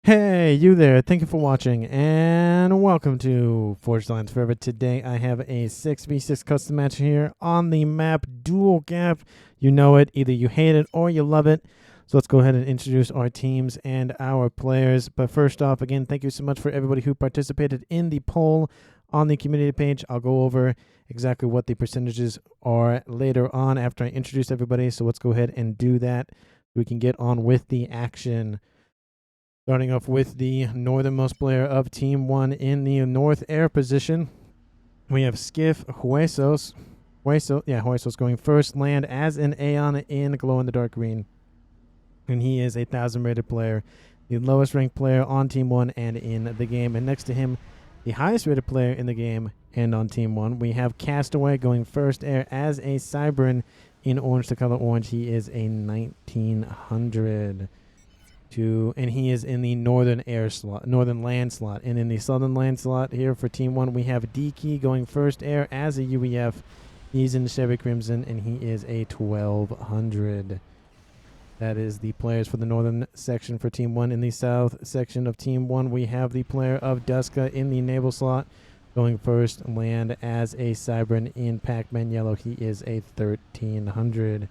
Hey, you there. Thank you for watching and welcome to Forged Lines Forever. Today I have a 6v6 custom match here on the map DUALGAP. You know it, either you hate it or you love it. So let's go ahead and introduce our teams and our players. But first off, again, thank you so much for everybody who participated in the poll on the community page. I'll go over exactly what the percentages are later on after I introduce everybody. So let's go ahead and do that. We can get on with the action. Starting off with the northernmost player of Team 1 in the north air position. We have Skiff Huesos. Huesos going first. Land as an Aeon in glow-in-the-dark green. And he is a 1,000 rated player. The lowest ranked player on Team 1 and in the game. And next to him, the highest rated player in the game and on Team 1. We have Castaway going first air as a Cybern in orange, the color orange. He is a 1900. And he is in the northern land slot. And in the southern land slot here for Team 1, we have D-Key going first air as a UEF. He's in the Chevy Crimson, and he is a 1200. That is the players for the northern section for Team 1. In the south section of Team 1, we have the player of Duska in the naval slot going first land as a Cybern in Pac-Man Yellow. He is a 1300.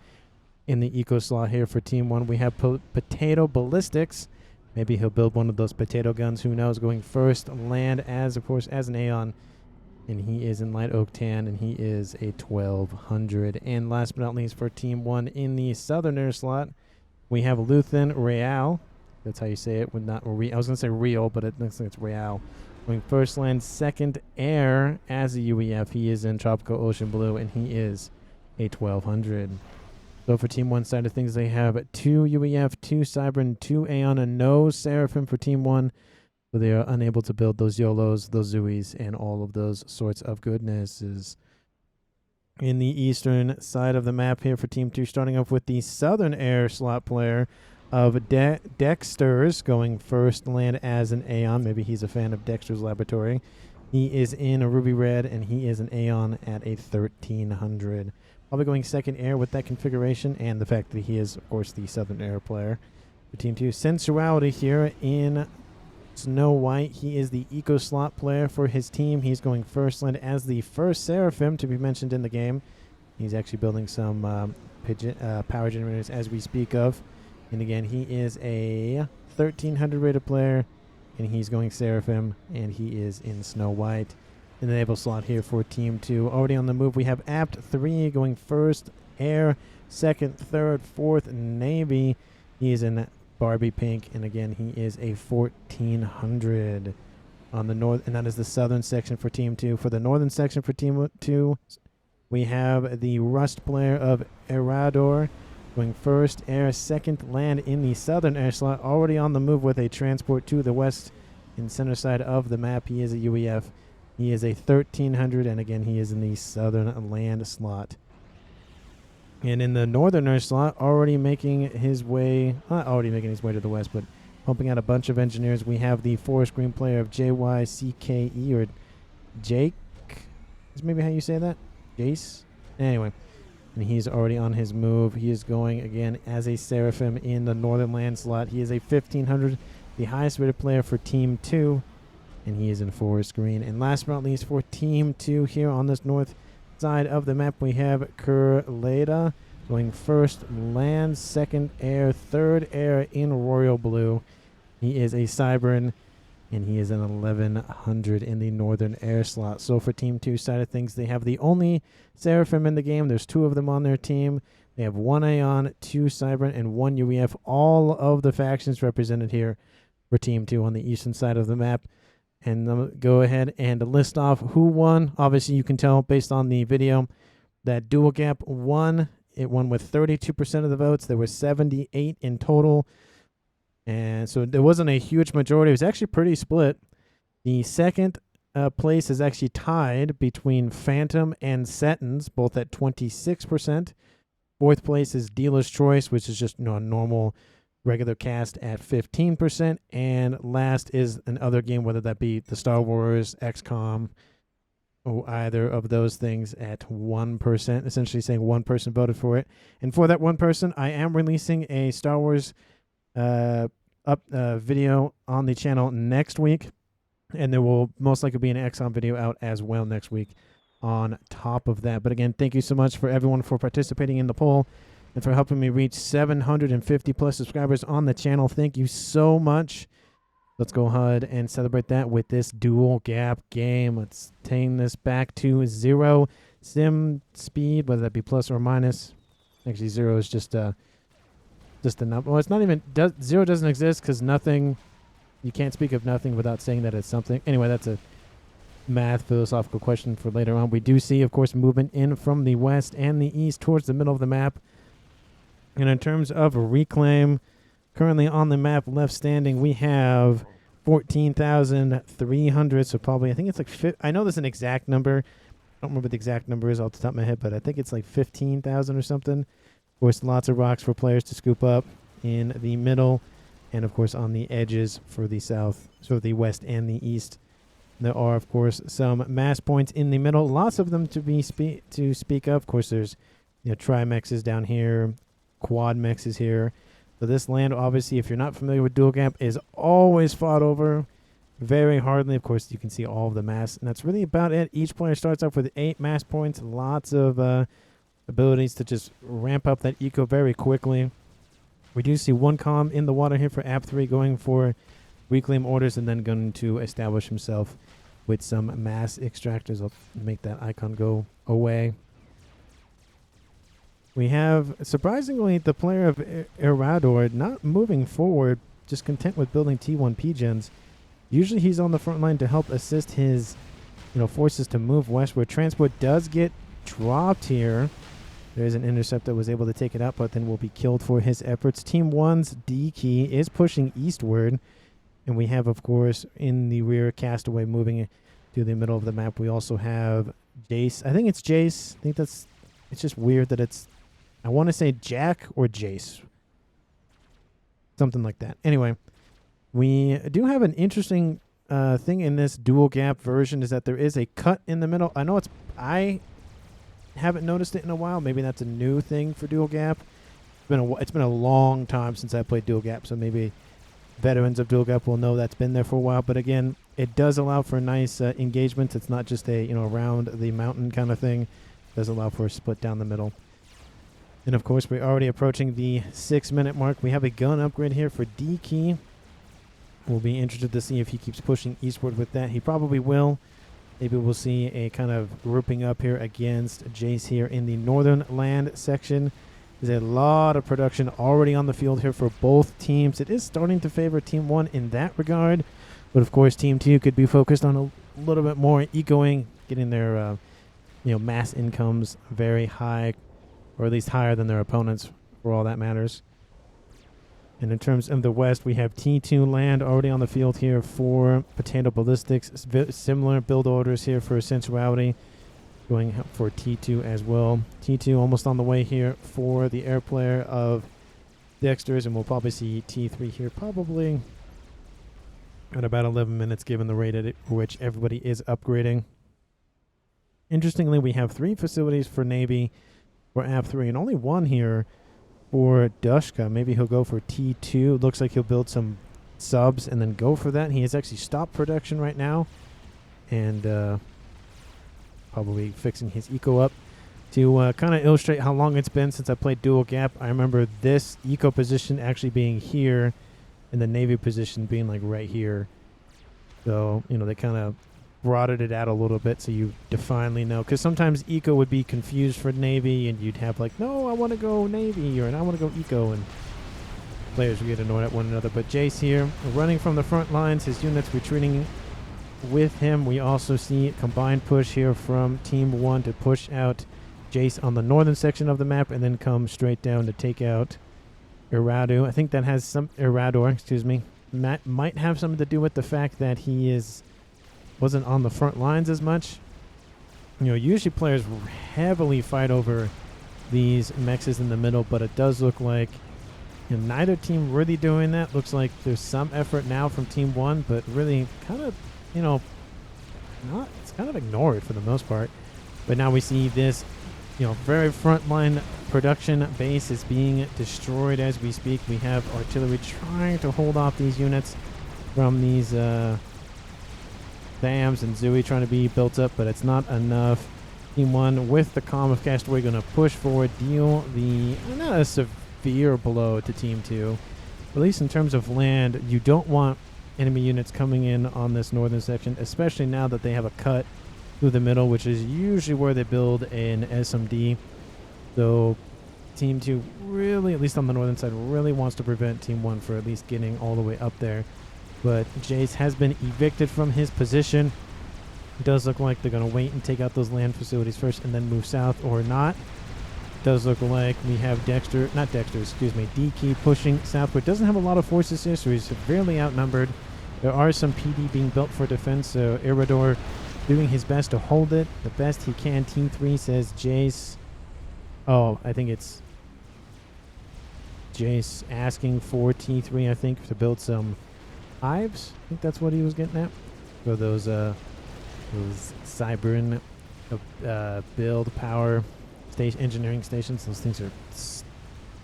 In the eco slot here for Team 1, we have Potato Ballistics. Maybe he'll build one of those potato guns. Who knows? Going first land as, of course, as an Aeon. And he is in light oak tan, and he is a 1200. And last but not least for Team 1, in the southern air slot, we have Luthen Real. That's how you say it. I was going to say real, but it looks like it's Real. Going first land, second air as a UEF. He is in Tropical Ocean Blue, and he is a 1200. So for Team 1 side of things, they have 2 UEF, 2 Cybern, 2 Aeon, and no Seraphim for Team 1. So they are unable to build those YOLOs, those Zuis, and all of those sorts of goodnesses. In the eastern side of the map here for Team 2, starting off with the southern air slot player of Dexter's, going first land as an Aeon. Maybe he's a fan of Dexter's Laboratory. He is in a ruby red, and he is an Aeon at a 1300. Probably going second air with that configuration and the fact that he is, of course, the southern air player for Team 2. Sensuality here in Snow White. He is the eco slot player for his team. He's going first land as the first Seraphim to be mentioned in the game. He's actually building some power generators as we speak of. And again, he is a 1300 rated player, and he's going Seraphim, and he is in Snow White. In the naval slot here for Team 2. Already on the move, we have Apt 3 going first air, second, third, fourth Navy. He is in Barbie pink, and again, he is a 1400 on the north, and that is the southern section for Team 2. For the northern section for Team 2, we have the Rust player of Erador going first air, second land in the southern air slot. Already on the move with a transport to the west and center side of the map. He is a UEF. He is a 1300, and again, he is in the southern land slot. And in the northern air slot, not already making his way to the west, but pumping out a bunch of engineers, we have the forest green player of JYCKE, or Jake, is maybe how you say that? Jace? Anyway, and he's already on his move. He is going, again, as a Seraphim in the northern land slot. He is a 1500, the highest rated player for Team 2. And he is in forest green. And last but not least, for Team 2 here on this north side of the map, we have Kurleda going first land, second air, third air in royal blue. He is a Cybern, and he is an 1100 in the northern air slot. So for Team 2 side of things, they have the only Seraphim in the game. There's 2 of them on their team. They have 1 Aeon, 2 Cybern, and 1 UEF. All of the factions represented here for Team 2 on the eastern side of the map. And I'm going to go ahead and list off who won. Obviously, you can tell based on the video that DUALGAP won. It won with 32% of the votes. There were 78 in total. And so there wasn't a huge majority. It was actually pretty split. The second place is actually tied between Phantom and Setons, both at 26%. Fourth place is Dealer's Choice, which is just a normal regular cast at 15%, and last is another game, whether that be the Star Wars, XCOM, or either of those things at 1%, essentially saying one person voted for it. And for that one person, I am releasing a Star Wars video on the channel next week, and there will most likely be an XCOM video out as well next week on top of that. But again, thank you so much for everyone for participating in the poll and for helping me reach 750 plus subscribers on the channel. Thank you so much. Let's go ahead and celebrate that with this dual gap game. Let's tame this back to 0 sim speed, whether that be plus or minus. Actually, 0 is just a number. Well, it's not even, 0 doesn't exist because nothing, you can't speak of nothing without saying that it's something. Anyway, that's a math philosophical question for later on. We do see, of course, movement in from the west and the east towards the middle of the map. And in terms of reclaim, currently on the map left standing, we have 14,300. So probably, I think it's like, I know there's an exact number. I don't remember what the exact number is off the top of my head, but I think it's like 15,000 or something. Of course, lots of rocks for players to scoop up in the middle, and of course on the edges for the south, so the west and the east. There are, of course, some mass points in the middle. Lots of them to speak of. Of course, there's tri-mexes down here, quad mexes here. So this land, obviously, if you're not familiar with dual gap, is always fought over very hardly. Of course, you can see all of the mass, and that's really about it. Each player starts off with 8 mass points. Lots of abilities to just ramp up that eco very quickly. We do see one comm in the water here for App 3 going for reclaim orders and then going to establish himself with some mass extractors. I'll make that icon go away. We have, surprisingly, the player of Erador not moving forward, just content with building T1 P-gens. Usually he's on the front line to help assist his forces to move westward. Transport does get dropped here. There's an intercept that was able to take it out, but then will be killed for his efforts. Team 1's D key is pushing eastward. And we have, of course, in the rear, Castaway moving to the middle of the map. We also have Jace. I think it's Jace. I think it's just weird that it's, I want to say Jack or Jace. Something like that. Anyway, we do have an interesting thing in this dual gap version is that there is a cut in the middle. I know I haven't noticed it in a while. Maybe that's a new thing for dual gap. It's been a long time since I played dual gap, so maybe veterans of dual gap will know that's been there for a while. But again, it does allow for nice engagement. It's not just a around the mountain kind of thing. It does allow for a split down the middle. And of course, we're already approaching the 6-minute mark. We have a gun upgrade here for D key. We'll be interested to see if he keeps pushing eastward with that. He probably will. Maybe we'll see a kind of grouping up here against Jace here in the northern land section. There's a lot of production already on the field here for both teams. It is starting to favor Team 1 in that regard. But of course, Team 2 could be focused on a little bit more ecoing, getting their mass incomes very high, or at least higher than their opponents for all that matters. And in terms of the west, we have T2 land already on the field here for Potato Ballistics. Similar build orders here for Sensuality, going for T2 as well. T2 almost on the way here for the air player of Dexter's, and we'll probably see T3 here probably at about 11 minutes given the rate at which everybody is upgrading. Interestingly, we have 3 facilities for Navy for App 3 and only 1 here for Dushka. Maybe he'll go for T2. Looks like he'll build some subs and then go for that. He has actually stopped production right now and probably fixing his eco up to kind of illustrate how long it's been since I played dual gap. I remember this eco position actually being here and the Navy position being like right here. So, they kind of broadened it out a little bit so you definitely know, because sometimes eco would be confused for Navy and you'd have like, no, I want to go Navy or I want to go eco, and players would get annoyed at one another. But Jace here running from the front lines, his units retreating with him. We also see a combined push here from Team 1 to push out Jace on the northern section of the map and then come straight down to take out Erador. I think that has some might have something to do with the fact that he wasn't on the front lines as much. Usually players heavily fight over these mexes in the middle, but it does look like neither team really doing that. Looks like there's some effort now from Team 1, but really kind of, it's kind of ignored for the most part. But now we see this, very frontline production base is being destroyed as we speak. We have artillery trying to hold off these units from these dams, and Zooey trying to be built up, but it's not enough. Team 1 with the Calm of Castaway going to push forward, deal the not a severe blow to Team 2. At least in terms of land, you don't want enemy units coming in on this northern section, especially now that they have a cut through the middle, which is usually where they build an SMD. So Team 2 really, at least on the northern side, really wants to prevent Team 1 for at least getting all the way up there. But Jace has been evicted from his position. It does look like they're going to wait and take out those land facilities first and then move south, or not. It does look like we have DK pushing southward. Doesn't have a lot of forces here, so he's severely outnumbered. There are some PD being built for defense, so Iridor doing his best to hold it the best he can. Team 3 says Jace. Oh, I think it's Jace asking for T3, I think, to build some hives. I think that's what he was getting at. For those Cybern build power engineering stations. Those things are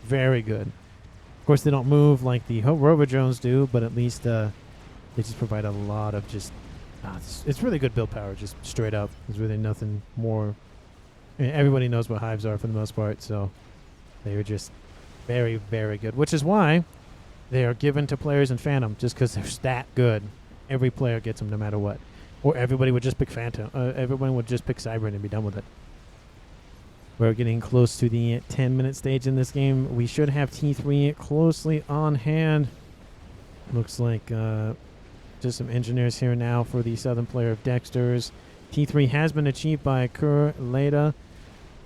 very good. Of course, they don't move like the Robodrones do, but at least they just provide a lot of just... it's really good build power, just straight up. There's really nothing more. I mean, everybody knows what hives are for the most part, so they are just very, very good. Which is why they are given to players in Phantom, just because they're that good. Every player gets them no matter what. Or everybody would just pick Phantom. Everyone would just pick Cybern and be done with it. We're getting close to the 10-minute stage in this game. We should have T3 closely on hand. Looks like just some engineers here now for the southern player of Dexter's. T3 has been achieved by Kur Leda.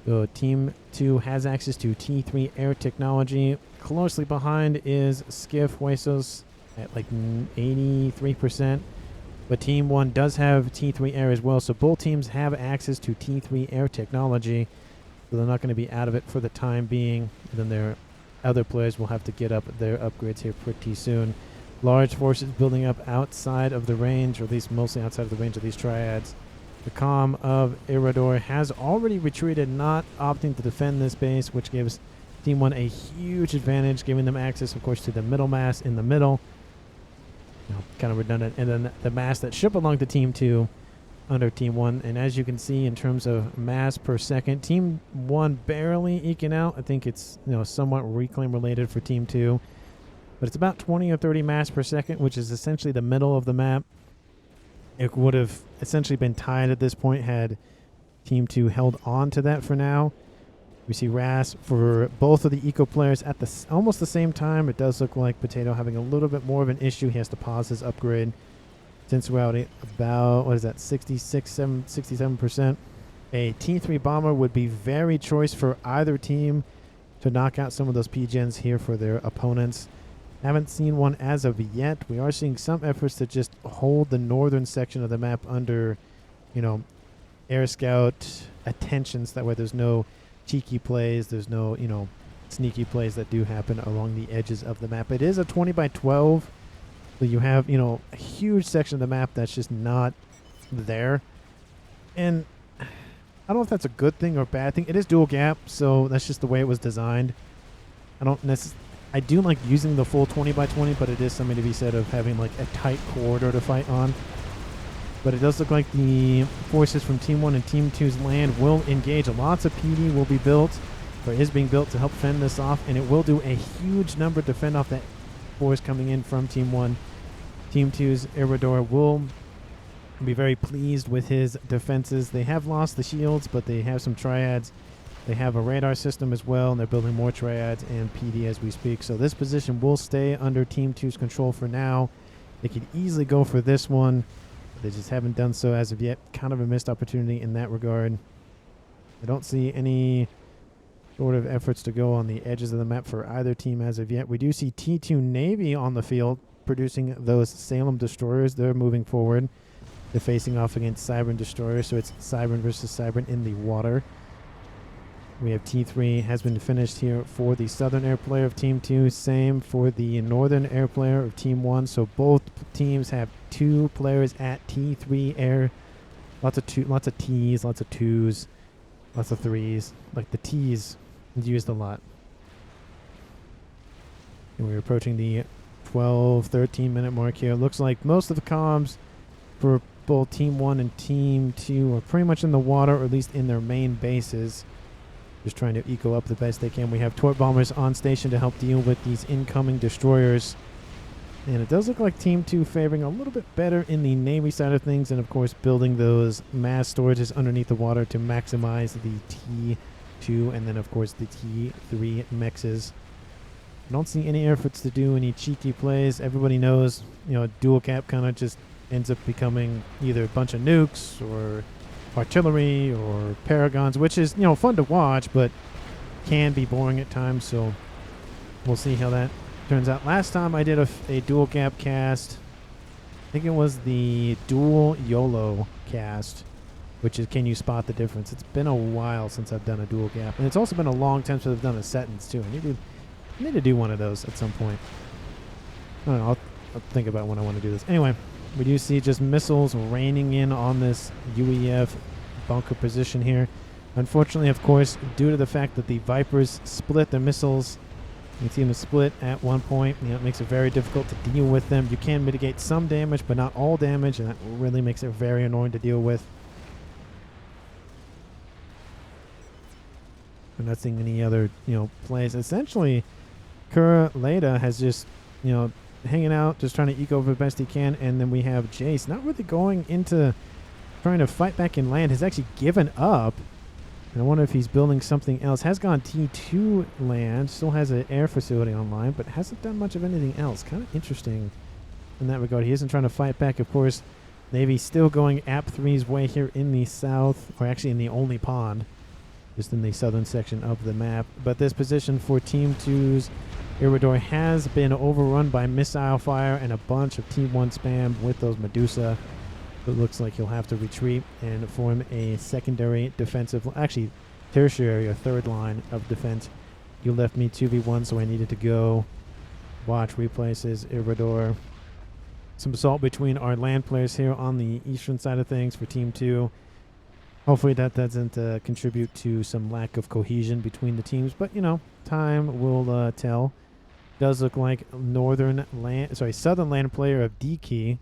So Team 2 has access to T3 air technology. Closely behind is Skiff Huesos at like 83%. But Team 1 does have T3 air as well, so both teams have access to T3 air technology. So they're not going to be out of it for the time being. And then their other players will have to get up their upgrades here pretty soon. Large forces building up outside of the range, or at least mostly outside of the range of these triads. The Calm of Iridor has already retreated, not opting to defend this base, which gives Team 1 a huge advantage, giving them access, of course, to the middle mass in the middle. Kind of redundant. And then the mass that should belong to Team 2 under Team 1. And as you can see, in terms of mass per second, Team 1 barely eking out. I think it's somewhat reclaim related for Team 2. But it's about 20 or 30 mass per second, which is essentially the middle of the map. It would have essentially been tied at this point had Team 2 held on to that for now. We see Ras for both of the eco players at almost the same time. It does look like Potato having a little bit more of an issue. He has to pause his upgrade. Sensuality about, 67%. A T3 bomber would be very choice for either team to knock out some of those P-gens here for their opponents. Haven't seen one as of yet. We are seeing some efforts to just hold the northern section of the map under, air scout attentions. That way there's no cheeky plays. There's no, sneaky plays that do happen along the edges of the map. It is a 20 by 12. So you have, a huge section of the map that's just not there. And I don't know if that's a good thing or a bad thing. It is dual gap, so that's just the way it was designed. I do like using the full 20 by 20, but it is something to be said of having like a tight corridor to fight on. But it does look like the forces from Team 1 and Team 2's land will engage. Lots of PD will be built, or is being built to help fend this off, and it will do a huge number to fend off that force coming in from Team 1. Team 2's Iridor will be very pleased with his defenses. They have lost the shields, but they have some triads. They have a radar system as well, and they're building more triads and PD as we speak. So this position will stay under Team 2's control for now. They could easily go for this one. They just haven't done so as of yet. Kind of a missed opportunity in that regard. I don't see any sort of efforts to go on the edges of the map for either team as of yet. We do see T2 Navy on the field producing those Salem destroyers. They're moving forward. They're facing off against Cybern destroyers, so it's Cybern versus Cybern in the water. We have T3 has been finished here for the southern air player of Team 2. Same for the northern air player of Team 1. So both teams have 2 players at T3 air. Lots of T's, lots of 2s. Lots of threes. Like the T's is used a lot. And we're approaching the 12, 13 minute mark here. Looks like most of the comms for both Team 1 and Team 2 are pretty much in the water, or at least in their main bases. Just trying to eco up the best they can. We have torp bombers on station to help deal with these incoming destroyers. And it does look like Team 2 favoring a little bit better in the Navy side of things, and of course building those mass storages underneath the water to maximize the T2 and then of course the T3 mexes. I don't see any efforts to do any cheeky plays. Everybody knows, you know, dual cap kind of just ends up becoming either a bunch of nukes or artillery or paragons, which is, you know, fun to watch, but can be boring at times. So we'll see how that turns out. Last time I did a dual gap cast, I think it was the dual YOLO cast, which is can you spot the difference. It's been a while since I've done a dual gap, and it's also been a long time since I've done a sentence too. I need to do one of those at some point. I don't know, I'll think about when I want to do this. Anyway, we do see just missiles raining in on this UEF bunker position here. Unfortunately, of course, due to the fact that the Vipers split their missiles, you can see them split at one point. You know, it makes it very difficult to deal with them. You can mitigate some damage, but not all damage, and that really makes it very annoying to deal with. I'm not seeing any other, you know, plays. Essentially, Kura Leda has just, you know, hanging out, just trying to eco over the best he can, and then we have Jace not really going into trying to fight back in land. Has actually given up. And I wonder if he's building something else. Has gone T2 land, still has an air facility online, but hasn't done much of anything else. Kind of interesting in that regard. He isn't trying to fight back, of course. Navy still going AP3's way here in the south, or actually in the only pond, just in the southern section of the map. But this position for Team 2's Iridor has been overrun by missile fire and a bunch of Team 1 spam with those Medusa. It looks like he'll have to retreat and form a secondary defensive, actually tertiary or third line of defense. You left me 2v1, so I needed to go watch replaces Iridor. Some assault between our land players here on the eastern side of things for Team 2. Hopefully that doesn't contribute to some lack of cohesion between the teams, but you know, time will tell. Does look like southern land player of D-Key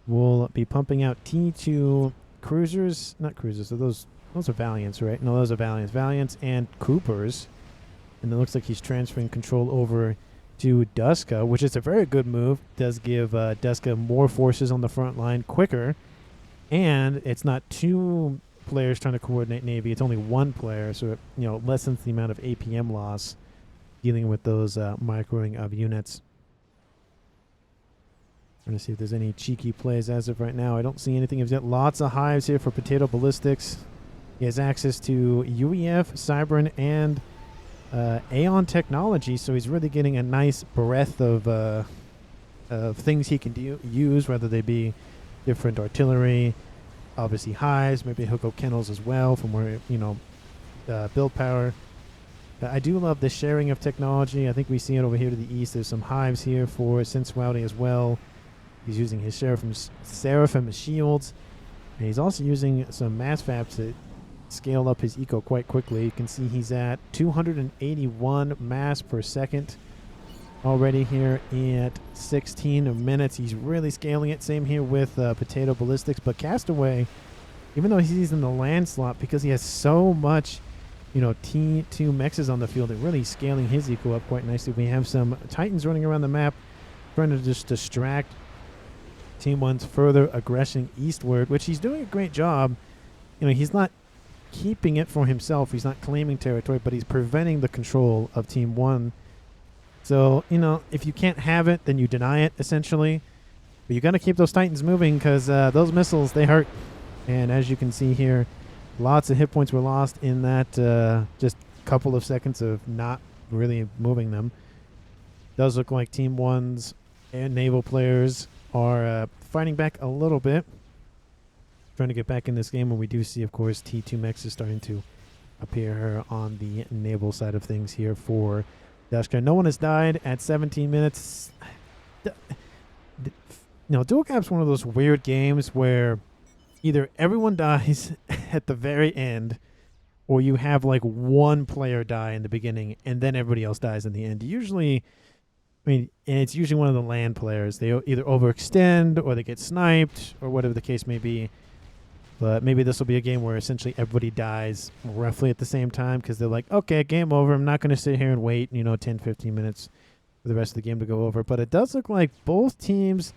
will be pumping out T2 cruisers, not cruisers, so those are Valiants, right? No, those are Valiants. Valiants and Coopers. And it looks like he's transferring control over to Duska, which is a very good move. Does give Duska more forces on the front line quicker. And it's not two players trying to coordinate Navy. It's only one player, so it, you know, lessens the amount of APM loss dealing with those microing of units. Trying to see if there's any cheeky plays as of right now. I don't see anything. He's got lots of hives here for Potato Ballistics. He has access to UEF, Cybern, and Aeon technology, so he's really getting a nice breadth of things he can use, whether they be different artillery, obviously hives, maybe he'll go kennels as well for more, you know, build power. I do love the sharing of technology. I think we see it over here to the east. There's some hives here for sensuality as well. He's using his Seraphim shields. And he's also using some mass FAF to scale up his eco quite quickly. You can see he's at 281 mass per second already here at 16 minutes. He's really scaling it. Same here with Potato Ballistics. But Castaway, even though he's in the land slot, because he has so much, you know, T2 mexes on the field, and really scaling his eco up quite nicely. We have some Titans running around the map trying to just distract Team 1's further aggression eastward, which he's doing a great job. You know, he's not keeping it for himself. He's not claiming territory, but he's preventing the control of Team 1. So, you know, if you can't have it, then you deny it, essentially. But you got to keep those Titans moving, because those missiles, they hurt. And as you can see here, lots of hit points were lost in that just couple of seconds of not really moving them. Does look like Team 1's and Naval players are fighting back a little bit, trying to get back in this game. And we do see, of course, T2 Mechs is starting to appear on the Naval side of things here for Duska. No one has died at 17 minutes. No, Dual Cap's one of those weird games where either everyone dies at the very end, or you have like one player die in the beginning and then everybody else dies in the end. Usually, I mean, and it's usually one of the land players. They either overextend or they get sniped or whatever the case may be. But maybe this will be a game where essentially everybody dies roughly at the same time because they're like, okay, game over. I'm not going to sit here and wait, 10, 15 minutes for the rest of the game to go over. But it does look like both teams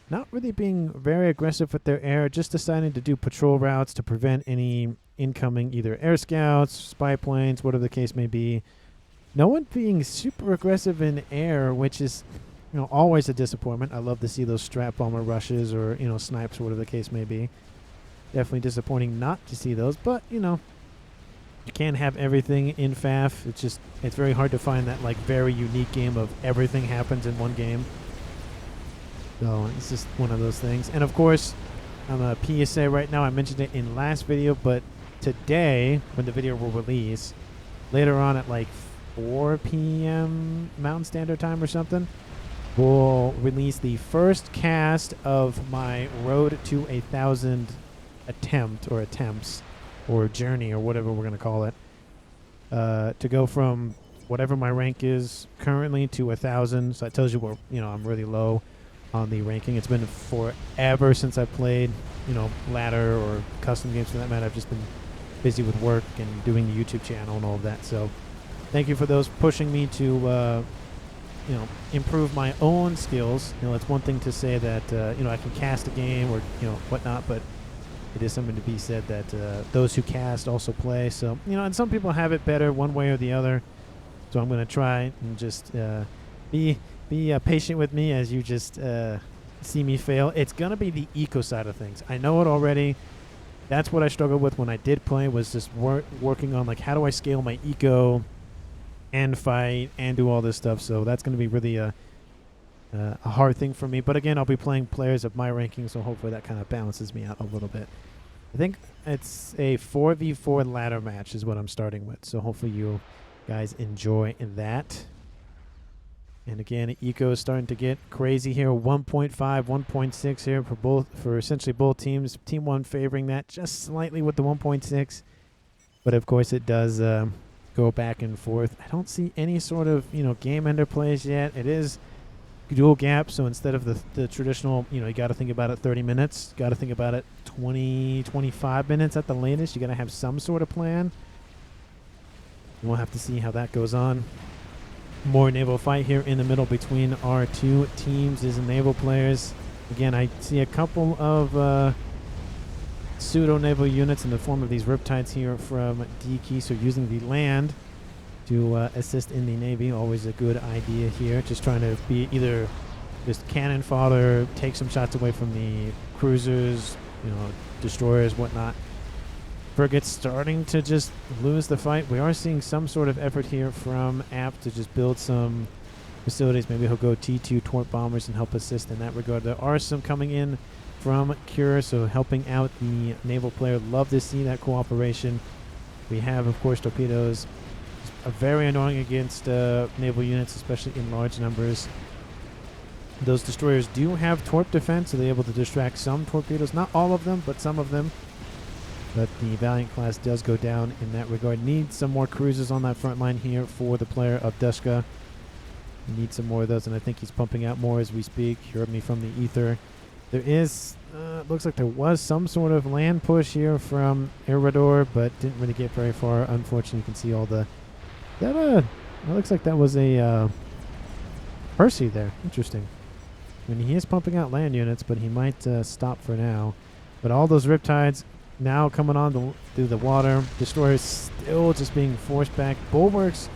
not really being very aggressive with their air, just deciding to do patrol routes to prevent any incoming either air scouts, spy planes, whatever the case may be. No one being super aggressive in air, which is, always a disappointment. I love to see those strap bomber rushes or, snipes or whatever the case may be. Definitely disappointing not to see those, but, you can't have everything in FAF. It's very hard to find that, like, very unique game of everything happens in one game. So it's just one of those things. And, of course, I'm a PSA right now. I mentioned it in last video, but today, when the video will release, later on at, like, 4 p.m. Mountain Standard Time or something, we'll release the first cast of my Road to 1,000 attempts or journey or whatever we're going to call it, to go from whatever my rank is currently to 1,000. So that tells you where, I'm really low on the ranking. It's been forever since I've played, ladder or custom games for that matter. I've just been busy with work and doing the YouTube channel and all of that. So thank you for those pushing me to, improve my own skills. It's one thing to say that, I can cast a game or, whatnot, but it is something to be said that those who cast also play. So, and some people have it better one way or the other. So I'm going to try and just be patient with me as you just see me fail. It's going to be the eco side of things. I know it already. That's what I struggled with when I did play, was just working on, like, how do I scale my eco and fight and do all this stuff. So that's going to be really a hard thing for me. But again, I'll be playing players of my ranking, so hopefully that kind of balances me out a little bit. I think it's a 4v4 ladder match is what I'm starting with. So hopefully you guys enjoy that. And again, eco is starting to get crazy here. 1.5, 1.6 here for essentially both teams. Team 1 favoring that just slightly with the 1.6. But of course it does go back and forth. I don't see any sort of, game ender plays yet. It is dual gap, so instead of the traditional, you got to think about it 30 minutes. Got to think about it 20, 25 minutes at the latest. You got to have some sort of plan. We'll have to see how that goes on. More naval fight here in the middle between our two teams. Is naval players. Again, I see a couple of pseudo naval units in the form of these riptides here from DK, so using the land to assist in the Navy. Always a good idea here. Just trying to be either just cannon fodder, take some shots away from the cruisers, destroyers, whatnot. Frigates starting to just lose the fight. We are seeing some sort of effort here from App to just build some facilities. Maybe he'll go T2 torp bombers and help assist in that regard. There are some coming in from Cure, so helping out the naval player. Love to see that cooperation. We have, of course, torpedoes. Very annoying against naval units, especially in large numbers. Those destroyers do have torp defense, so they're able to distract some torpedoes. Not all of them, but some of them. But the Valiant class does go down in that regard. Need some more cruisers on that front line here for the player of Dushka. Need some more of those, and I think he's pumping out more as we speak. You heard me from the ether. There is, looks like there was some sort of land push here from Erador, but didn't really get very far. Unfortunately, you can see all the... It looks like that was a Percy there. Interesting. I mean, he is pumping out land units, but he might stop for now. But all those riptides now coming on through the water. Destroyers still just being forced back. Bulwarks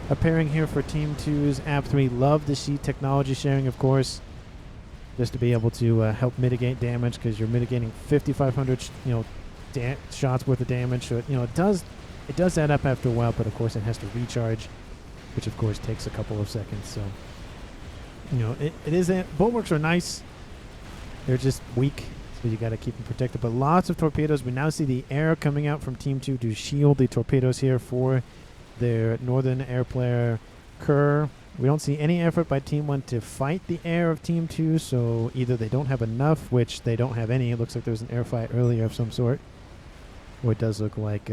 appearing here for Team 2's App 3. Love the sheet technology sharing, of course, just to be able to help mitigate damage, because you're mitigating 5,500 shots worth of damage. So it does add up after a while, but of course it has to recharge, which of course takes a couple of seconds. So it is bulwarks are nice. They're just weak, so you got to keep them protected. But lots of torpedoes. We now see the air coming out from Team 2 to shield the torpedoes here for their northern air player Kerr. We don't see any effort by Team 1 to fight the air of Team 2, so either they don't have enough, which they don't have any. It looks like there was an air fight earlier of some sort, or it does look like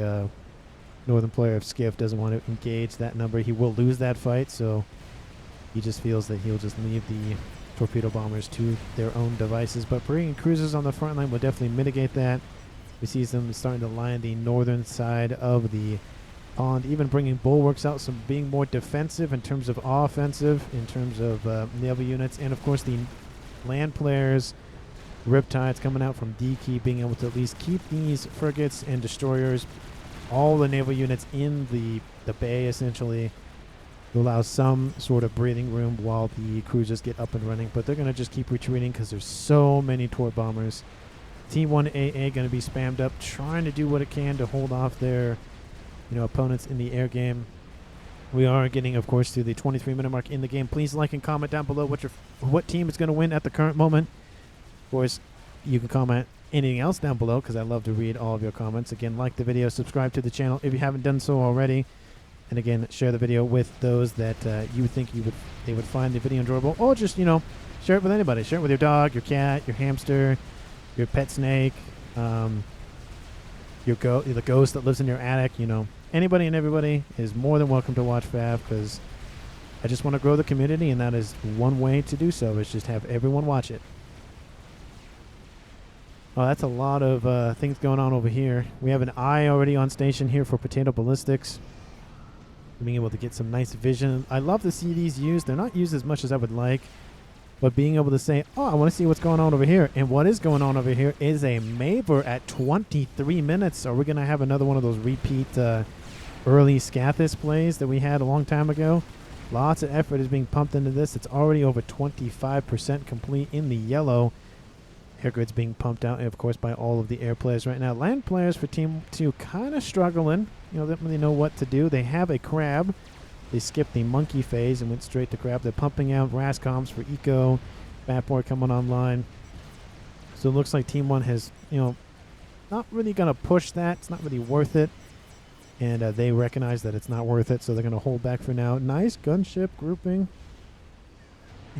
northern player of Skiff doesn't want to engage that number. He will lose that fight, so he just feels that he'll just leave the torpedo bombers to their own devices. But bringing cruisers on the front line will definitely mitigate that. We see them starting to line the northern side of the pond, even bringing bulwarks out, so being more defensive in terms of offensive, in terms of naval units, and of course the land players, Riptides coming out from D-Key, being able to at least keep these frigates and destroyers, all the naval units in the bay essentially, to allow some sort of breathing room while the cruisers get up and running. But they're going to just keep retreating because there's so many torp bombers. T1AA going to be spammed up, trying to do what it can to hold off their opponents in the air game. We are getting, of course, to the 23-minute mark in the game. Please like and comment down below what team is going to win at the current moment. Of course, you can comment anything else down below because I love to read all of your comments. Again, like the video, subscribe to the channel if you haven't done so already. And again, share the video with those that you think they would find the video enjoyable, or just share it with anybody. Share it with your dog, your cat, your hamster, your pet snake, the ghost that lives in your attic. Anybody and everybody is more than welcome to watch FAF, because I just want to grow the community, and that is one way to do so, is just have everyone watch it. Oh, that's a lot of things going on over here. We have an eye already on station here for potato ballistics. Being able to get some nice vision. I love to see these used. They're not used as much as I would like, but being able to say, oh, I want to see what's going on over here. And what is going on over here is a Mavor at 23 minutes. Are we going to have another one of those repeat early Scathis plays that we had a long time ago? Lots of effort is being pumped into this. It's already over 25% complete in the yellow. Air grids being pumped out, of course, by all of the air players right now. Land players for Team 2 kind of struggling. They don't really know what to do. They have a crab. They skipped the monkey phase and went straight to crab. They're pumping out Rascoms for Eco. Batboy coming online. So it looks like Team 1 has, not really going to push that. It's not really worth it. And they recognize that it's not worth it, so they're going to hold back for now. Nice gunship grouping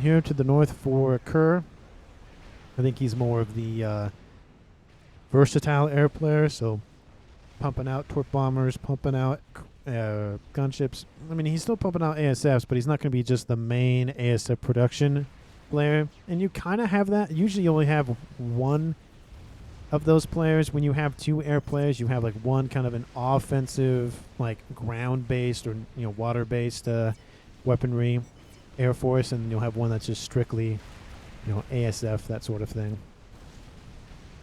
here to the north for Kerr. I think he's more of the versatile air player, so pumping out torp bombers, pumping out gunships. I mean, he's still pumping out ASFs, but he's not going to be just the main ASF production player. And you kind of have that. Usually you only have one of those players. When you have two air players, you have like one kind of an offensive, like ground-based or water-based weaponry air force, and you'll have one that's just strictly ASF, that sort of thing.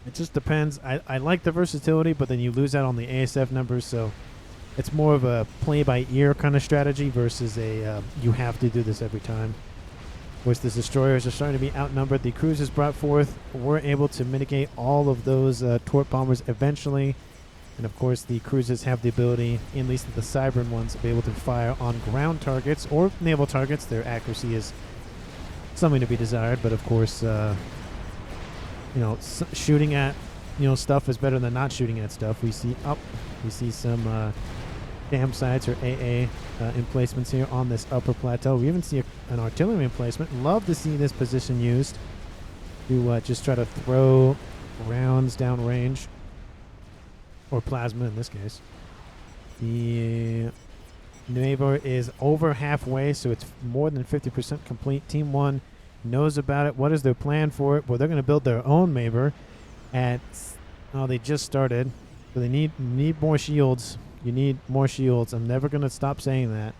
It just depends. I like the versatility, but then you lose out on the ASF numbers, so it's more of a play-by-ear kind of strategy versus a you have to do this every time. Of course, the destroyers are starting to be outnumbered. The cruisers brought forth were able to mitigate all of those torp bombers eventually, and of course the cruisers have the ability, at least the Cybern ones, to be able to fire on ground targets or naval targets. Their accuracy is something to be desired, but of course shooting at stuff is better than not shooting at stuff. We see some dam sites or AA emplacements here on this upper plateau. We even see an artillery emplacement. Love to see this position used to just try to throw rounds down range, or plasma in this case. The Mavor is over halfway, so it's more than 50% complete. Team 1 knows about it. What is their plan for it? Well, they're going to build their own Mavor they just started, so they need more shields. You need more shields. I'm never going to stop saying that.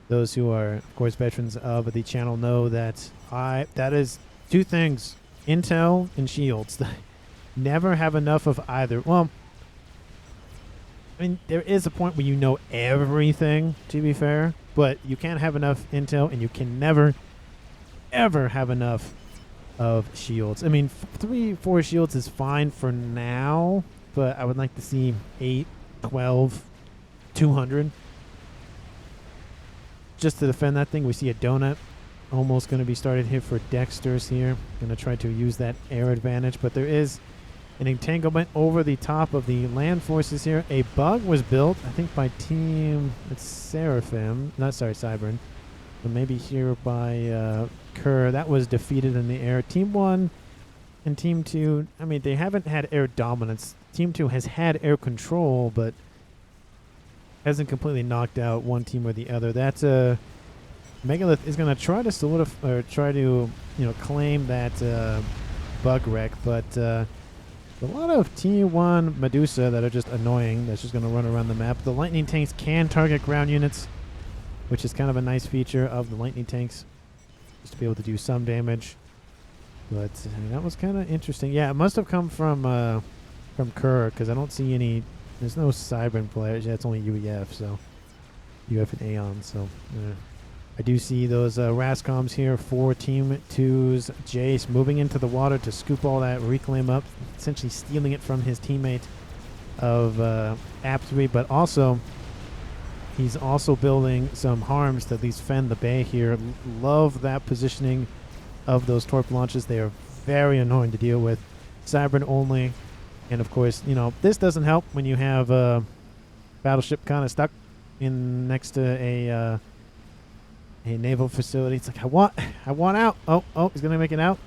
Those who are, of course, veterans of the channel know that that is two things: intel and shields. Never have enough of either. Well, I mean, there is a point where you know everything, to be fair, but you can't have enough intel, and you can never, ever have enough of shields. I mean, 3-4 shields is fine for now, but I would like to see 8, 12, 200 just to defend that thing. We see a donut almost going to be started here for Dexter's here. Going to try to use that air advantage, but there is an entanglement over the top of the land forces here. A bug was built, I think, by Team Seraphim. Not, sorry, Cybern. But maybe here by Kerr. That was defeated in the air. Team 1 and Team 2, I mean, they haven't had air dominance. Team 2 has had air control, but hasn't completely knocked out one team or the other. That's a Megalith is going to try to solidify or try to claim that bug wreck, but a lot of T1 Medusa that are just annoying. That's just going to run around the map. The lightning tanks can target ground units, which is kind of a nice feature of the lightning tanks, just to be able to do some damage. But that was kind of interesting. Yeah, it must have come from Kerr, because I don't see any. There's no Cybern players. Yeah, it's only UEF, so UF and Aeon. So I do see those Rascoms here for Team 2's Jace moving into the water to scoop all that reclaim up, essentially stealing it from his teammate of App3, but also he's also building some harms to at least fend the bay here. Love that positioning of those torp launches. They are very annoying to deal with. Cybern only. And of course, this doesn't help when you have a battleship kind of stuck in next to a naval facility. It's like I want out. Oh, he's gonna make it out.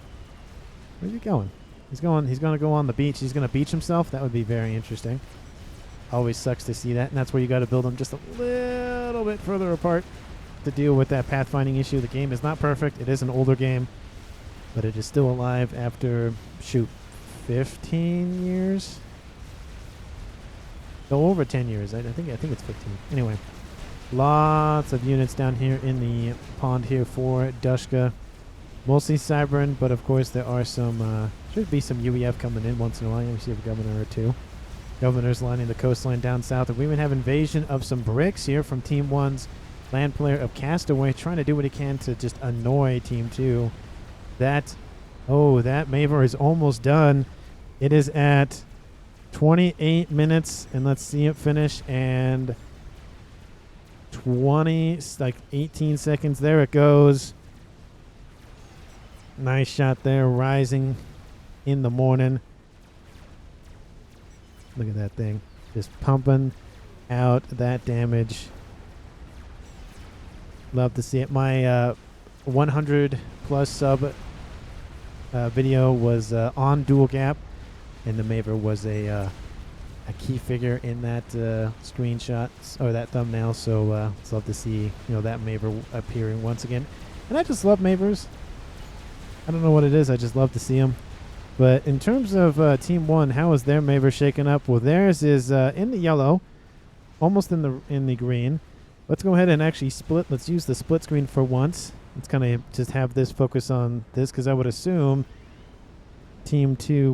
Where's he going? He's gonna go on the beach. He's gonna beach himself. That would be very interesting. Always sucks to see that, and that's where you got to build them just a little bit further apart to deal with that pathfinding issue. The game is not perfect. It is an older game, but it is still alive after 15 years. No, over 10 years. I think it's 15. Anyway, lots of units down here in the pond here for Dushka. Mostly Cybern, but of course there are some, should be some UEF coming in once in a while. You see a governor or two. Governors lining the coastline down south. And we even have invasion of some bricks here from Team 1's land player of Castaway, trying to do what he can to just annoy Team 2. That Mavor is almost done. It is at 28 minutes, and let's see it finish, and 18 seconds. There it goes. Nice shot there, rising in the morning. Look at that thing. Just pumping out that damage. Love to see it. My 100 plus sub video was on DUALGAP, and the Mavor was a key figure in that screenshot or that thumbnail. So it's love to see that Mavor appearing once again. And I just love Mavors. I don't know what it is. I just love to see them. But in terms of Team 1, how is their Mavor shaken up? Well, theirs is in the yellow, almost in the green. Let's go ahead and actually split. Let's use the split screen for once. Let's kind of just have this focus on this, because I would assume Team 2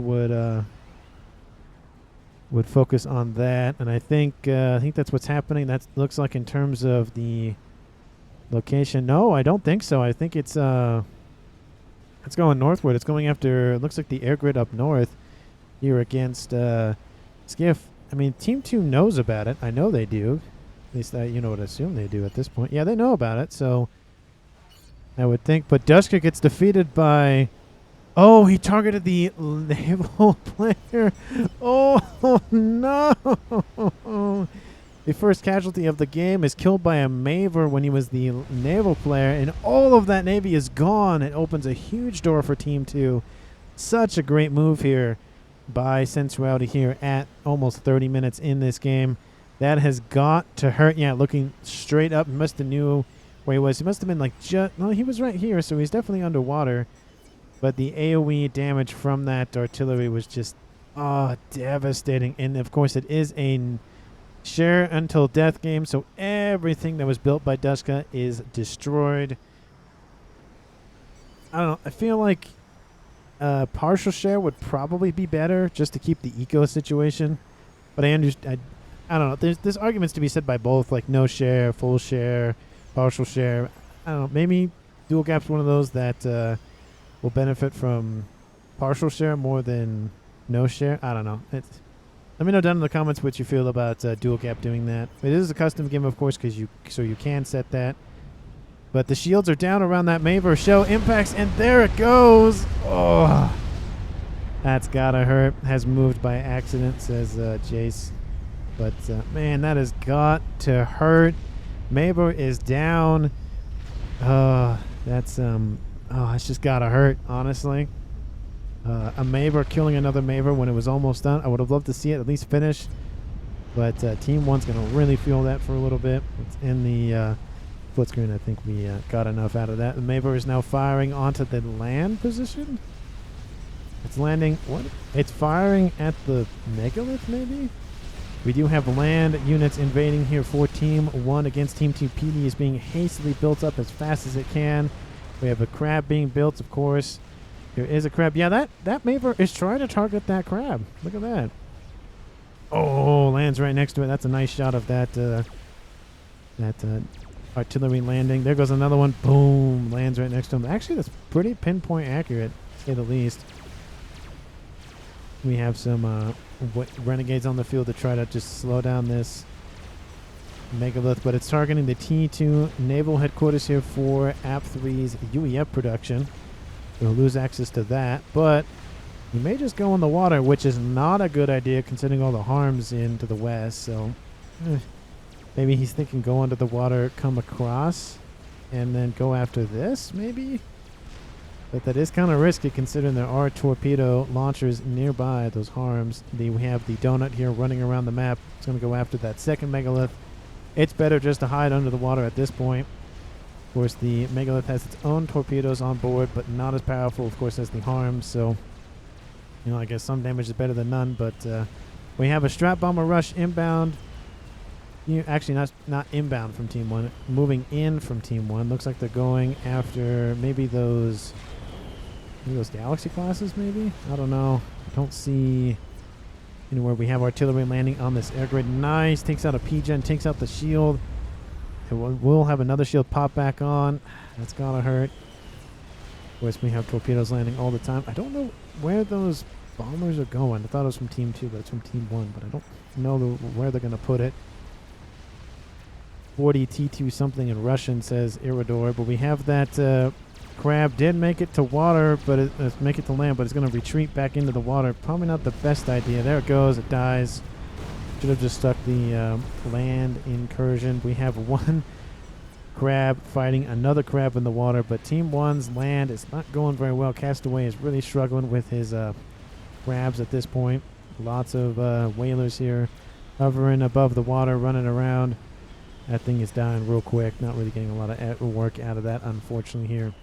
would focus on that, and I think that's what's happening. That looks like in terms of the location. No, I don't think so. I think it's going northward. It's going after, it looks like the air grid up north here against Skiff. I mean, Team 2 knows about it. I know they do. At least I would assume they do at this point. Yeah, they know about it, so I would think. But Dushka gets defeated by... Oh, he targeted the naval player. Oh, no. The first casualty of the game is killed by a Mavor when he was the naval player, and all of that navy is gone. It opens a huge door for Team 2. Such a great move here by Sensuality here at almost 30 minutes in this game. That has got to hurt. Yeah, looking straight up. He must have knew where he was. He must have been like no, he was right here, so he's definitely underwater. But the AoE damage from that artillery was just devastating. And of course, it is a share until death game, so everything that was built by Dushka is destroyed. I don't know. I feel like partial share would probably be better just to keep the eco situation. But I understand. I don't know. There's arguments to be said by both, like no share, full share, partial share. I don't know. Maybe DUALGAP's one of those that will benefit from partial share more than no share. I don't know. Let me know down in the comments what you feel about DUALGAP doing that. It is a custom game, of course, so you can set that. But the shields are down around that Mavor. Show impacts, and there it goes. Oh, that's gotta hurt. Has moved by accident, says Jace. But man, that has got to hurt. Mavor is down. That's it's just gotta hurt, honestly. A Mavor killing another Mavor when it was almost done. I would have loved to see it at least finish. But Team 1's going to really feel that for a little bit. It's in the split screen. I think we got enough out of that. The Mavor is now firing onto the land position. It's landing. What? It's firing at the megalith, maybe? We do have land units invading here for Team 1 against Team 2. PD is being hastily built up as fast as it can. We have a crab being built, of course. There is a crab. Yeah, that Mavor is trying to target that crab. Look at that. Oh, lands right next to it. That's a nice shot of that artillery landing. There goes another one. Boom. Lands right next to him. Actually, that's pretty pinpoint accurate, to say the least. We have some renegades on the field to try to just slow down this megalith, but it's targeting the T2 naval headquarters here for AP3's UEF production. We'll lose access to that, but he may just go in the water, which is not a good idea considering all the harms into the west. So maybe he's thinking go under the water, come across, and then go after this, maybe? But that is kind of risky considering there are torpedo launchers nearby, those harms. We have the donut here running around the map. It's going to go after that second megalith. It's better just to hide under the water at this point. Of course, the megalith has its own torpedoes on board, but not as powerful, of course, as the harms. So, you know, I guess some damage is better than none. But we have a strat bomber rush inbound. Actually, not inbound from Team 1. Moving in from Team 1. Looks like they're going after maybe those Galaxy classes, maybe? I don't know. I don't see anywhere. We have artillery landing on this air grid. Nice. Takes out a P-Gen. Takes out the shield. We'll have another shield pop back on. That's gotta hurt. Of course, we have torpedoes landing all the time. I don't know where those bombers are going. I thought it was from Team 2, but it's from Team 1. But I don't know where they're going to put it. 40 T2 something in Russian says Iridor. But we have that crab did make it to water, but make it to land, but it's going to retreat back into the water. Probably not the best idea. There it goes. It dies. Should have just stuck the land incursion. We have one crab fighting another crab in the water, but Team 1's land is not going very well. Castaway is really struggling with his crabs at this point. Lots of whalers here hovering above the water, running around. That thing is dying real quick. Not really getting a lot of work out of that, unfortunately, here.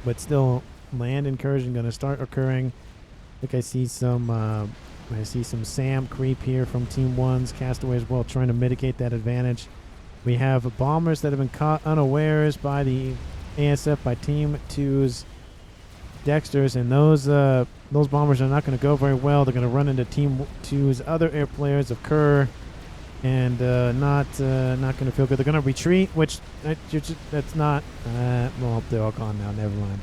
But still, land incursion going to start occurring. I think I see some SAM creep here from Team 1's Castaway as well, trying to mitigate that advantage. We have bombers that have been caught unawares by the ASF, by Team 2's Dexters, and those bombers are not going to go very well. They're going to run into Team 2's other air players of Kerr, and not going to feel good. They're going to retreat, which that's not. Well, they're all gone now. Never mind.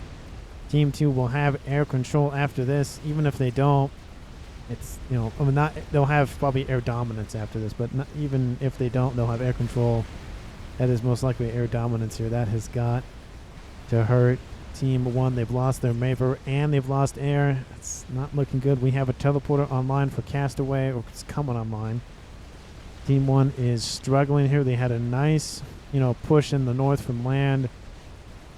Team 2 will have air control after this. Even if they don't, it's, you know, I mean, not, they'll have probably air dominance after this, but not, even if they don't, they'll have air control. That is most likely air dominance here. That has got to hurt Team 1. They've lost their Mavor and they've lost air. It's not looking good. We have a teleporter online for Castaway, or it's coming online. Team 1 is struggling here. They had a nice, push in the north from land,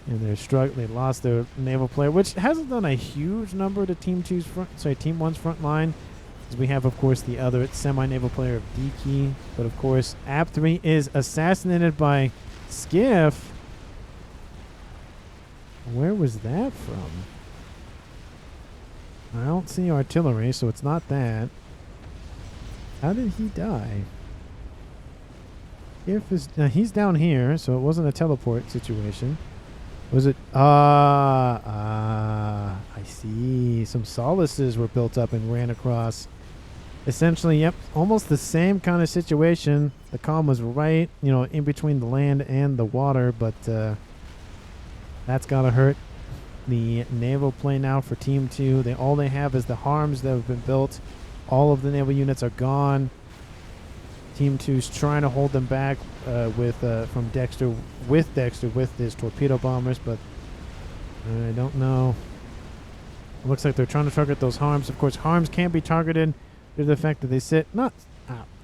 and they're struggling. They lost their naval player, which hasn't done a huge number to Team 1's front line. Because we have, of course, the other semi-naval player of D-Key. But, of course, AP3 is assassinated by Skiff. Where was that from? I don't see artillery, so it's not that. How did he die? He's down here, so it wasn't a teleport situation. Was it? I see. Some solaces were built up and ran across. Essentially, yep, almost the same kind of situation. The column was right, in between the land and the water, but that's gotta hurt the naval play now for Team 2. All they have is the harms that have been built. All of the naval units are gone. Team 2's trying to hold them back with his torpedo bombers, but I don't know. It looks like they're trying to target those harms. Of course, harms can't be targeted due to the fact that they sit not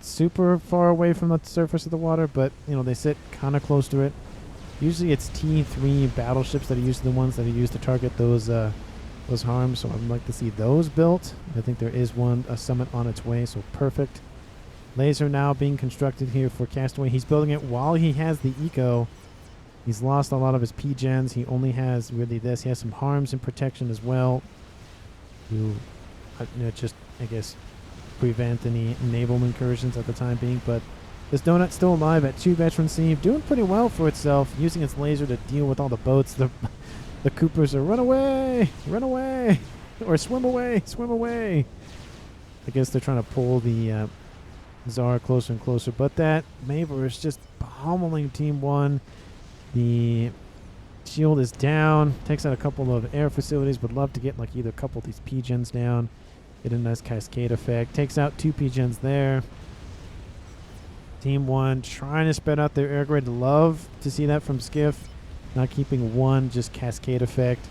super far away from the surface of the water, but they sit kind of close to it. Usually, it's T3 battleships that are usually the ones that are used to target those harms. So I'd like to see those built. I think there is a summit on its way, so perfect. Laser now being constructed here for Castaway. He's building it while he has the eco. He's lost a lot of his P-gens. He only has really this. He has some harms and protection as well to just, I guess, prevent any naval incursions at the time being. But this donut still alive at 2 veterancy, doing pretty well for itself, using its laser to deal with all the boats. The Coopers are run away, or swim away. I guess they're trying to pull the Tsar closer and closer, but that Mavor is just pummeling Team 1. The shield is down, takes out a couple of air facilities. Would love to get like either a couple of these P-gens down, get a nice cascade effect. Takes out 2 P-gens there. Team 1 trying to spread out their air grid. Love to see that from Skiff, not keeping one, just cascade effect.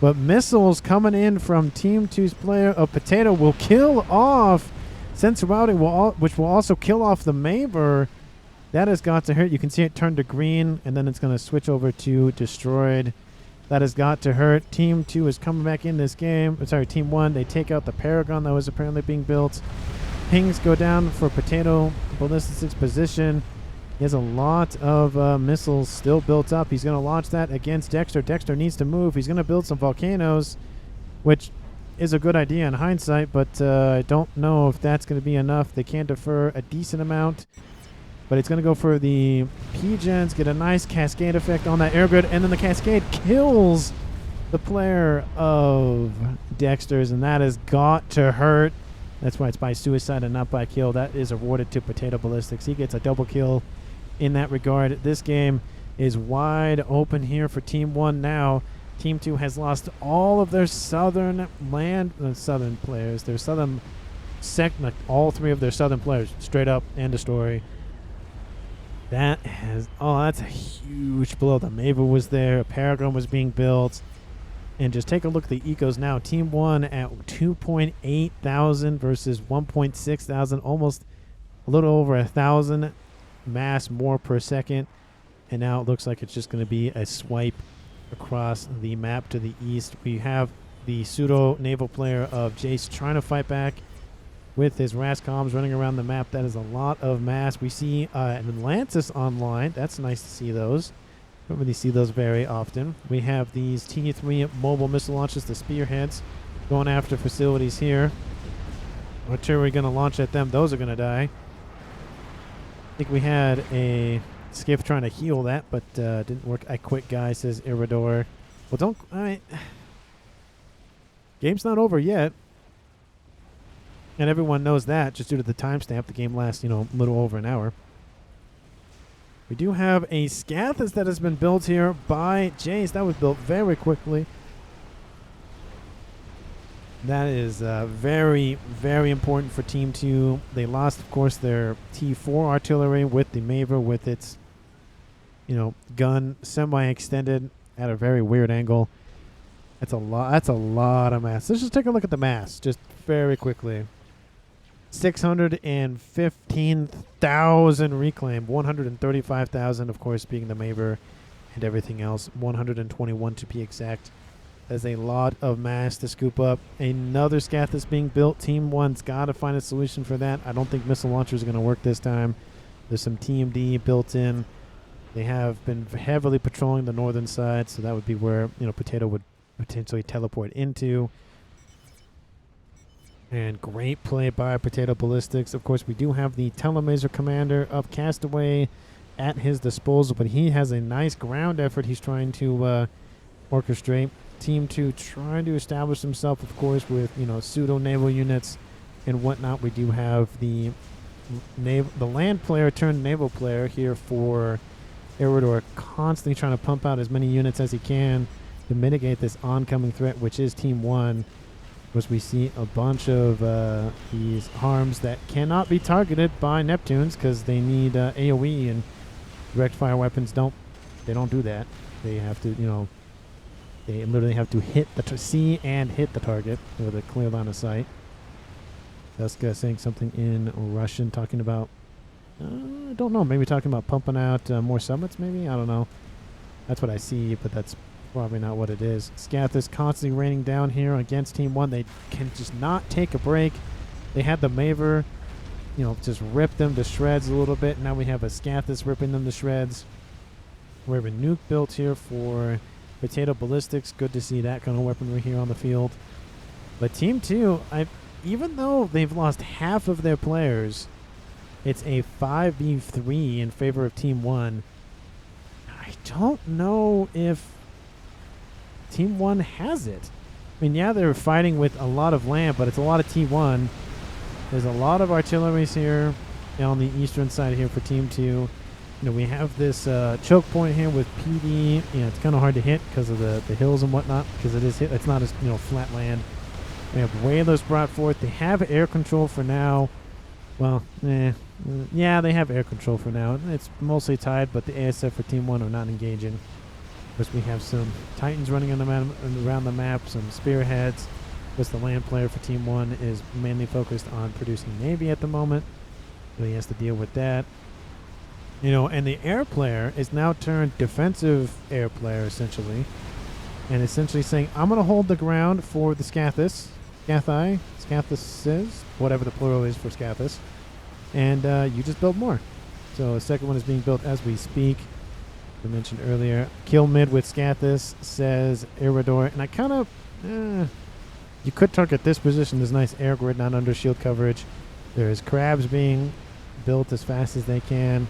But missiles coming in from Team 2's player of Potato will kill off Sensuality, which will also kill off the Mavor. That has got to hurt. You can see it turn to green, and then it's going to switch over to Destroyed. That has got to hurt. Team 2 is coming back in this game. Sorry, Team 1, they take out the Paragon that was apparently being built. Pings go down for Potato. Ballistics position. He has a lot of missiles still built up. He's going to launch that against Dexter. Dexter needs to move. He's going to build some volcanoes, which is a good idea in hindsight, but I don't know if that's going to be enough. They can defer a decent amount, but it's going to go for the P-gens, get a nice cascade effect on that air grid, and then the cascade kills the player of Dexter's, and that has got to hurt. That's why it's by suicide and not by kill. That is awarded to Potato Ballistics. He gets a double kill in that regard. This game is wide open here for Team 1 now. Team 2 has lost all of their southern players. Their southern all 3 of their southern players, straight up, end of story. That's a huge blow. The Mavor was there. A Paragon was being built. And just take a look at the ecos now. Team 1 at 2.8 thousand versus 1.6 thousand, almost a little over 1,000 mass more per second. And now it looks like it's just going to be a swipe across the map to the east. We have the pseudo naval player of Jace trying to fight back with his Rascoms running around the map. That is a lot of mass. We see an Atlantis online. That's nice to see those. Don't really see those very often. We have these T3 mobile missile launches, the Spearheads, going after facilities here. Artillery going to launch at them. Those are going to die. I think we had a Skiff trying to heal that, but didn't work. I quit, guy, says Iridor. Well, don't... game's not over yet. And everyone knows that, just due to the timestamp. The game lasts, a little over an hour. We do have a Scathis that has been built here by Jace. That was built very quickly. That is very, very important for Team 2. They lost, of course, their T4 artillery with the Mavor, with its, gun semi-extended at a very weird angle. That's a lot. That's a lot of mass. Let's just take a look at the mass, just very quickly. 615,000 reclaim, 135,000, of course, being the Mavor, and everything else. 121 to be exact. That's a lot of mass to scoop up. Another Scath is being built. Team 1's got to find a solution for that. I don't think missile launchers are going to work this time. There's some TMD built in. They have been heavily patrolling the northern side, so that would be where Potato would potentially teleport into. And great play by Potato Ballistics. Of course, we do have the Telemazer commander of Castaway at his disposal, but he has a nice ground effort he's trying to orchestrate. Team 2 trying to establish himself, of course, with pseudo-naval units and whatnot. We do have the land player turned naval player here for Iridor, constantly trying to pump out as many units as he can to mitigate this oncoming threat, which is Team 1. As we see a bunch of these harms that cannot be targeted by Neptunes because they need AoE, and direct fire weapons don't do that. They have to, they literally have to hit see and hit the target with a clear line of sight. Veska saying something in Russian, talking about, I don't know, maybe talking about pumping out more summits, maybe? I don't know. That's what I see, but that's probably not what it is. Scath is constantly raining down here against Team 1. They can just not take a break. They had the Mavor, just rip them to shreds a little bit. Now we have a Scathis ripping them to shreds. We have a Nuke built here for potato ballistics. Good to see that kind of weaponry here on the field. But Team 2, even though they've lost half of their players, it's a 5v3 in favor of Team 1. I don't know if Team 1 has it. I mean, yeah, they're fighting with a lot of land, but it's a lot of T1. There's a lot of artilleries here on the eastern side here for Team 2. We have this choke point here with PD. It's kind of hard to hit because of the hills and whatnot, because it's not as flat land. We have whalers brought forth. They have air control for now. Well, yeah, they have air control for now. It's mostly tied, but the ASF for Team 1 are not engaging. Of course, we have some Titans running around the map, some spearheads. The land player for Team 1 is mainly focused on producing Navy at the moment, so he has to deal with that. And the air player is now turned defensive air player, essentially, and essentially saying, I'm going to hold the ground for the Scathis, whatever the plural is for Scathis, and you just build more. So the second one is being built as we speak. I mentioned earlier, kill mid with Scathis, says Iridor, and I kind of... you could target this position. There's nice air grid, not under shield coverage. There's crabs being built as fast as they can.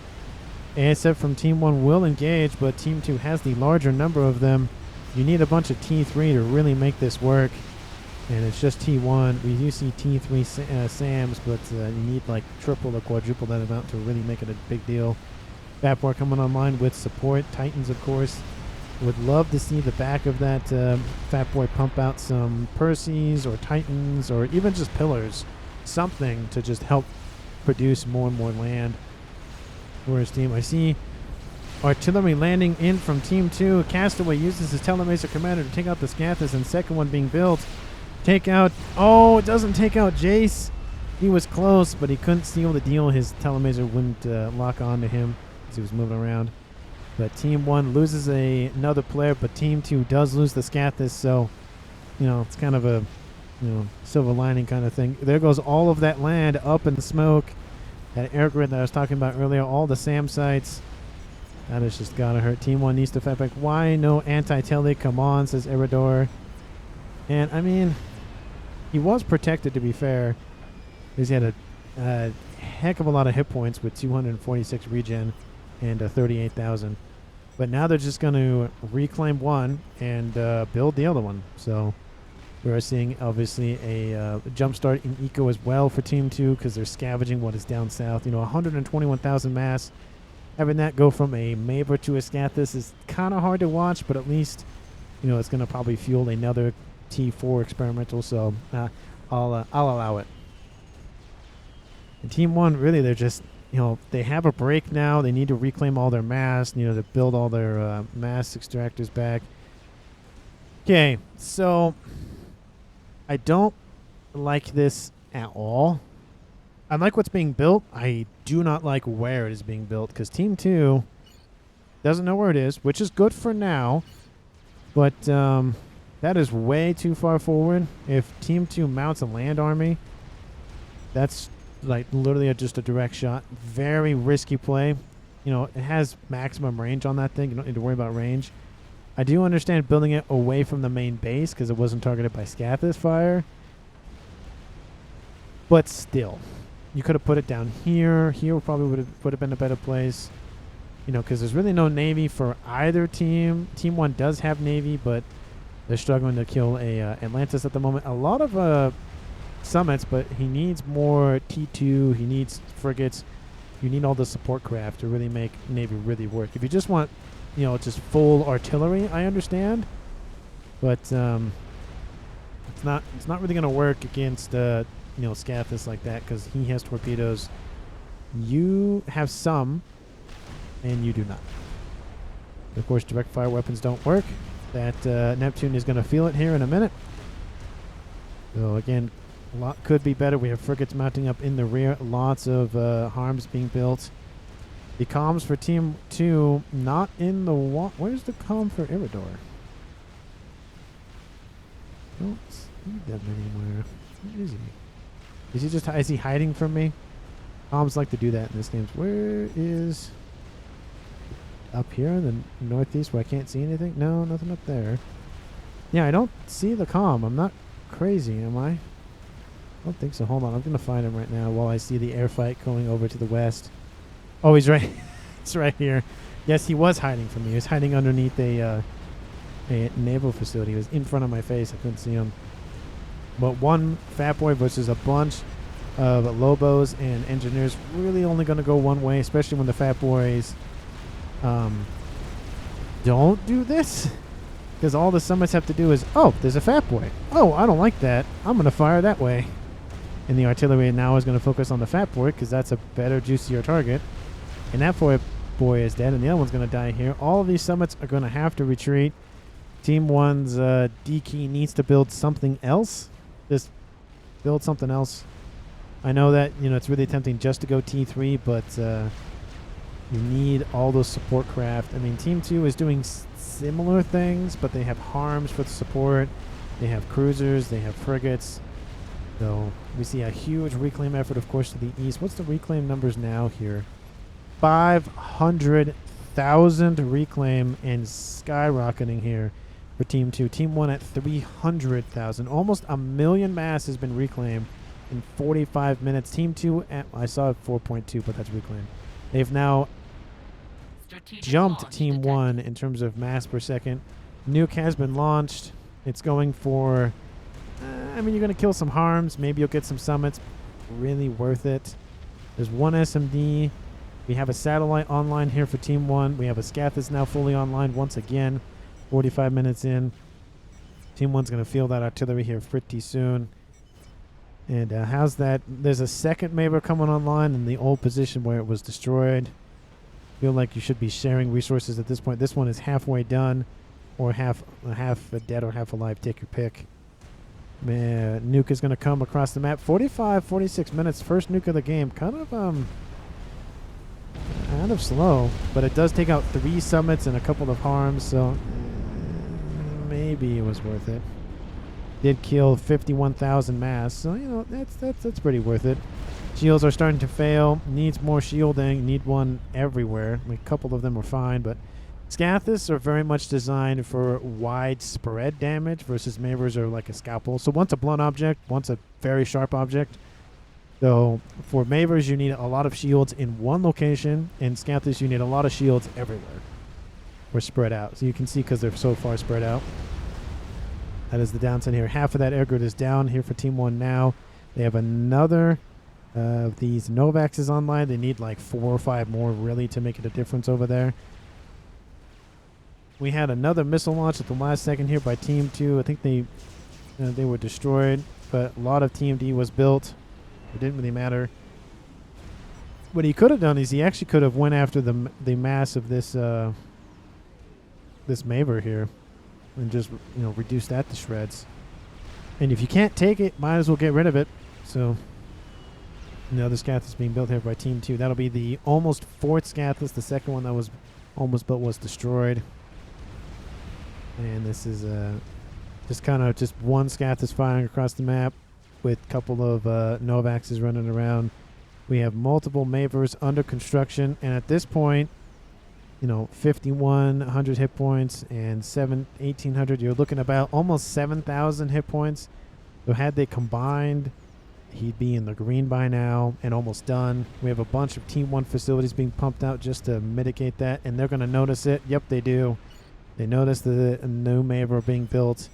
ASF from Team 1 will engage, but Team 2 has the larger number of them. You need a bunch of T3 to really make this work. And it's just T1. We do see T3 SAMs, but you need like triple or quadruple that amount to really make it a big deal. Vapor coming online with support. Titans, of course. Would love to see the back of that Fat Boy pump out some Perseus or Titans or even just pillars. Something to just help produce more and more land for his team. I see artillery landing in from Team 2. Castaway uses his Telemacer Commander to take out the Scathis, and second one being built. Take out... Oh, it doesn't take out Jace. He was close, but he couldn't seal the deal. His Telemacer wouldn't lock on to him as he was moving around. But Team 1 loses another player, but Team 2 does lose the Scathis, so, it's kind of a, silver lining kind of thing. There goes all of that land up in the smoke. That air grid that I was talking about earlier, all the SAM sites. That has just got to hurt. Team 1 needs to fight back. Why no anti-tele? Come on, says Iridor. And, I mean, he was protected, to be fair, because he had a heck of a lot of hit points with 246 regen and 38,000. But now they're just going to reclaim one and build the other one. So we're seeing, obviously, a jump start in eco as well for Team 2 because they're scavenging what is down south. 121,000 mass. Having that go from a Mavor to a Scathis is kind of hard to watch, but at least, it's going to probably fuel another T4 experimental. So I'll allow it. And Team 1, really, they're just... they have a break now. They need to reclaim all their mass, to build all their mass extractors back. Okay, so I don't like this at all. I like what's being built. I do not like where it is being built because Team 2 doesn't know where it is, which is good for now. But that is way too far forward. If Team 2 mounts a land army, that's... like literally just a direct shot. Very risky play. It has maximum range on that thing. You don't need to worry about range. I do understand building it away from the main base because it wasn't targeted by Scathis fire. But still, you could have put it down here. Here probably would have been a better place. Because there's really no Navy for either team. Team 1 does have Navy, but they're struggling to kill a Atlantis at the moment. A lot of summits, but he needs more T2. He needs frigates. You need all the support craft to really make Navy really work. If you just want, just full artillery, I understand, but it's not really going to work against Scathis like that because he has torpedoes. You have some, and you do not. Of course, direct fire weapons don't work. That Neptune is going to feel it here in a minute. So again, a lot could be better. We have frigates mounting up in the rear. Lots of harms being built. The comms for Team 2 not in the where's the comm for Iridor? Don't see them anywhere. Where is he? Is he hiding from me? Comms like to do that in this game. Where is... Up here in the northeast where I can't see anything? No, nothing up there. Yeah, I don't see the comm. I'm not crazy, am I? I don't think so. Hold on. I'm going to find him right now while I see the air fight going over to the west. Oh, he's right. It's right here. Yes, he was hiding from me. He was hiding underneath a naval facility. He was in front of my face. I couldn't see him. But one Fat Boy versus a bunch of Lobos and engineers, really only going to go one way, especially when the Fat Boys don't do this. Because all the summits have to do is, oh, there's a Fat Boy. Oh, I don't like that. I'm going to fire that way. And the artillery now is going to focus on the Fat Boy because that's a better, juicier target. And that boy is dead, and the other one's going to die here. All of these summits are going to have to retreat. Team 1's D key needs to build something else. Just build something else. I know that, you know, it's really tempting just to go T3, but you need all those support craft. I mean, Team 2 is doing similar things, but they have harms for the support. They have cruisers. They have frigates. So we see a huge reclaim effort, of course, to the east. What's the reclaim numbers now here? 500,000 reclaim and skyrocketing here for Team 2. Team 1 at 300,000. Almost 1 million mass has been reclaimed in 45 minutes. Team 2 at, I saw 4.2, but that's reclaim. They've now jumped Team 1 in terms of mass per second. Nuke has been launched. It's going for, I mean, you're going to kill some harms. Maybe you'll get some summits. Really worth it. There's one SMD. We have a satellite online here for Team 1. We have a scath that's now fully online once again. 45 minutes in. Team 1's going to field that artillery here pretty soon. And how's that? There's a second Mavor coming online in the old position where it was destroyed. Feel like you should be sharing resources at this point. This one is halfway done, or half dead or half alive. Take your pick. Nuke is going to come across the map. 45, 46 minutes. First nuke of the game. Kind of slow, but it does take out 3 summits and a couple of harms, so maybe it was worth it. Did kill 51,000 mass, so you know that's pretty worth it. Shields are starting to fail. Needs more shielding. Need one everywhere. A couple of them are fine, but Scathis are very much designed for widespread damage versus Mavors are like a scalpel. So one's a blunt object, one's a very sharp object. So for Mavors, you need a lot of shields in one location, and Scathis, you need a lot of shields everywhere. Or spread out. So you can see because they're so far spread out. That is the downside here. Half of that air grid is down here for Team 1 now. They have another of these Novaxes online. They need like 4 or 5 more really to make it a difference over there. We had another missile launch at the last second here by Team 2. I think they were destroyed, but a lot of Team D was built. It didn't really matter. What he could have done is he actually could have went after the mass of this this Mavor here and just, you know, reduce that to shreds. And if you can't take it, might as well get rid of it. So another Scathis being built here by Team 2. That'll be the almost 4th Scathis. The second one that was almost built was destroyed. And this is just kind of just one Scathis firing across the map with a couple of Novaxes running around. We have multiple Mavors under construction, and at this point, you know, 5,100 hit points and 1,800. You're looking about almost 7,000 hit points. So had they combined, he'd be in the green by now and almost done. We have a bunch of Team 1 facilities being pumped out just to mitigate that, and they're going to notice it. Yep, they do. They notice the new Mavor being built.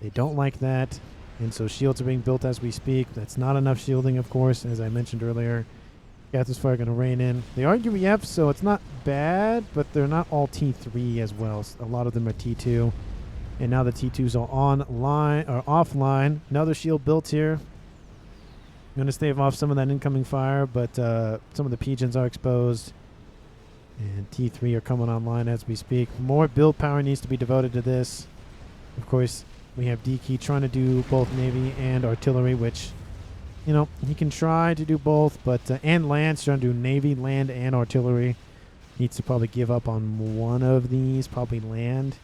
They don't like that. And so shields are being built as we speak. That's not enough shielding, of course, as I mentioned earlier. Scathis fire going to rain in. They are UEF, so it's not bad, but they're not all T3 as well. A lot of them are T2. And now the T2s are online or offline. Another shield built here. I'm going to stave off some of that incoming fire, but some of the pigeons are exposed. And T3 are coming online as we speak. More build power needs to be devoted to this. Of course, we have D-Key trying to do both Navy and artillery, which, you know, he can try to do both, but and Lance trying to do Navy, land, and artillery. Needs to probably give up on one of these, probably land.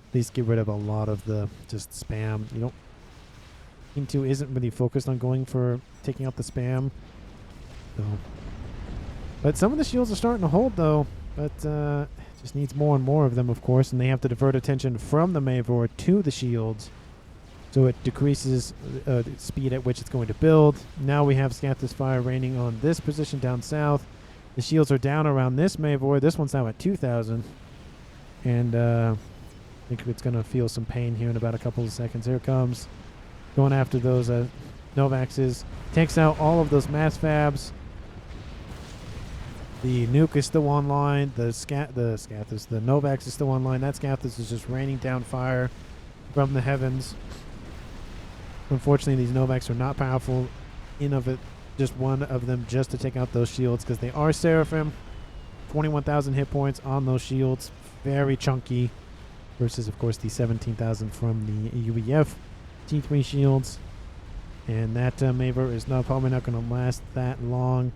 At least get rid of a lot of the just spam. You don't. Team 2 isn't really focused on going for taking out the spam. though. But some of the shields are starting to hold, though. But just needs more and more of them, of course. And they have to divert attention from the Mavor to the shields. So it decreases the speed at which it's going to build. Now we have Scathis Fire raining on this position down south. The shields are down around this Mavor. This one's now at 2,000. And I think it's going to feel some pain here in about a couple of seconds. Here it comes. Going after those Novaxes. Takes out all of those mass fabs. The Nuke is still online. The Novax is still online. That Scathis is just raining down fire from the heavens. Unfortunately, these Novax are not powerful in of it. Just one of them just to take out those shields because they are Seraphim. 21,000 hit points on those shields. Very chunky. Versus, of course, the 17,000 from the UEF T3 shields. And that Mavor is probably not going to last that long.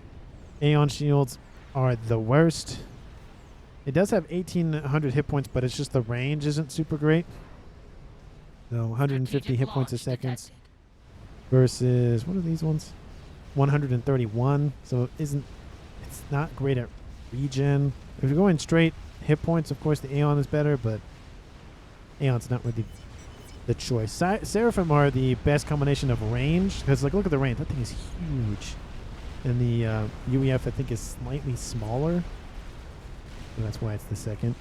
Aeon shields are the worst. It does have 1,800 hit points, but it's just the range isn't super great. So 150 hit points a second versus, what are these ones? 131. So it's not great at regen. If you're going straight hit points, of course the Aeon is better, but Aeon's not really the choice. Seraphim are the best combination of range, because like look at the range. That thing is huge. And the UEF I think is slightly smaller. So that's why it's the second.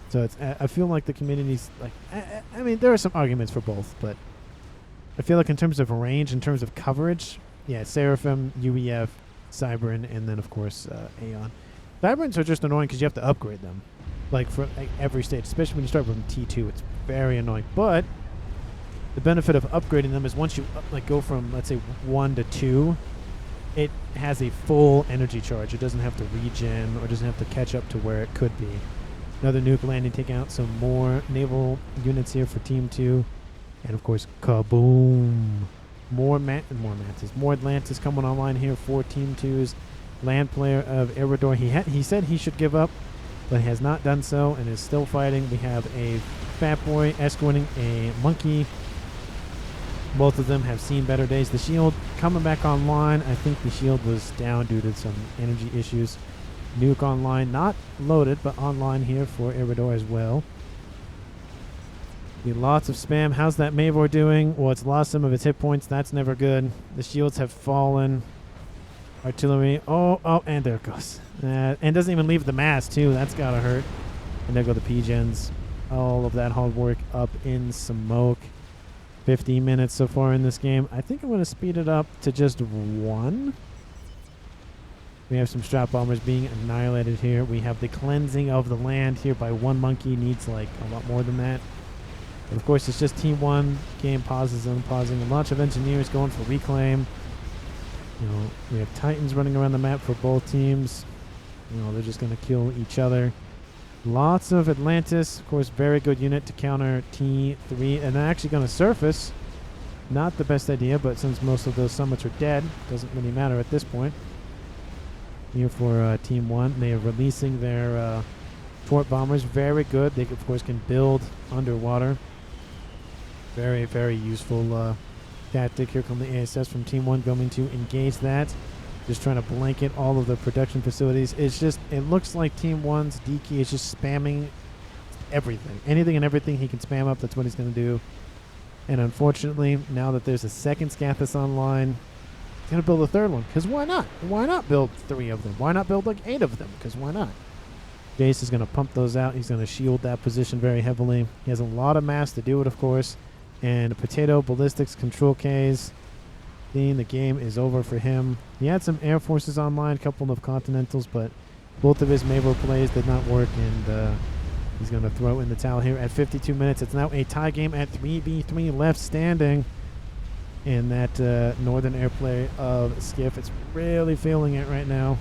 So it's I feel like the community's like I mean there are some arguments for both, but I feel like in terms of range, in terms of coverage, yeah, Seraphim, UEF, Cybern, and then of course Aeon. Cyberns are just annoying because you have to upgrade them, like for every stage, especially when you start from T2. It's very annoying. But the benefit of upgrading them is once you go from let's say 1 to 2, it has a full energy charge. It doesn't have to regen or doesn't have to catch up to where it could be. Another Nuke landing, taking out some more naval units here for Team 2. And of course, kaboom! More Mantis. More Atlantis coming online here for Team 2's land player of Eridor. He said he should give up, but he has not done so and is still fighting. We have a Fat Boy escorting a Monkey. Both of them have seen better days. The shield coming back online. I think the shield was down due to some energy issues. Nuke online, not loaded, but online here for Eridor as well. Lots of spam. How's that Mavor doing? Well, it's lost some of its hit points. That's never good. The shields have fallen. Artillery. Oh, and there it goes. And doesn't even leave the mass, too. That's gotta hurt. And there go the P-Gens. All of that hard work up in smoke. 50 minutes so far in this game. I think I'm going to speed it up to just 1. We have some strap bombers being annihilated here. We have the cleansing of the land here by 1 monkey. Needs like a lot more than that. But of course, it's just Team 1. Game pauses and pausing. A bunch of engineers going for reclaim. You know, we have Titans running around the map for both teams. You know, they're just going to kill each other. Lots of Atlantis. Of course, very good unit to counter T3. And they're actually going to surface. Not the best idea, but since most of those summits are dead, doesn't really matter at this point. Here for Team 1. They are releasing their Fort Bombers. Very good. They, of course, can build underwater. Very, very useful tactic. Here come the ASS from Team 1 going to engage that. Just trying to blanket all of the production facilities. It's just, it looks like Team 1's D-Key is just spamming everything. Anything and everything he can spam up, that's what he's going to do. And unfortunately, now that there's a second Scathis online, he's going to build a third one. Because why not? Why not build 3 of them? Why not build like 8 of them? Because why not? Jace is going to pump those out. He's going to shield that position very heavily. He has a lot of mass to do it, of course. And Potato, Ballistics, Control Ks. The game is over for him. He had some Air Forces online, a couple of Continentals, but both of his Mavor plays did not work, and he's going to throw in the towel here at 52 minutes. It's now a tie game at 3v3 left standing in that northern airplay of Skiff. It's really feeling it right now.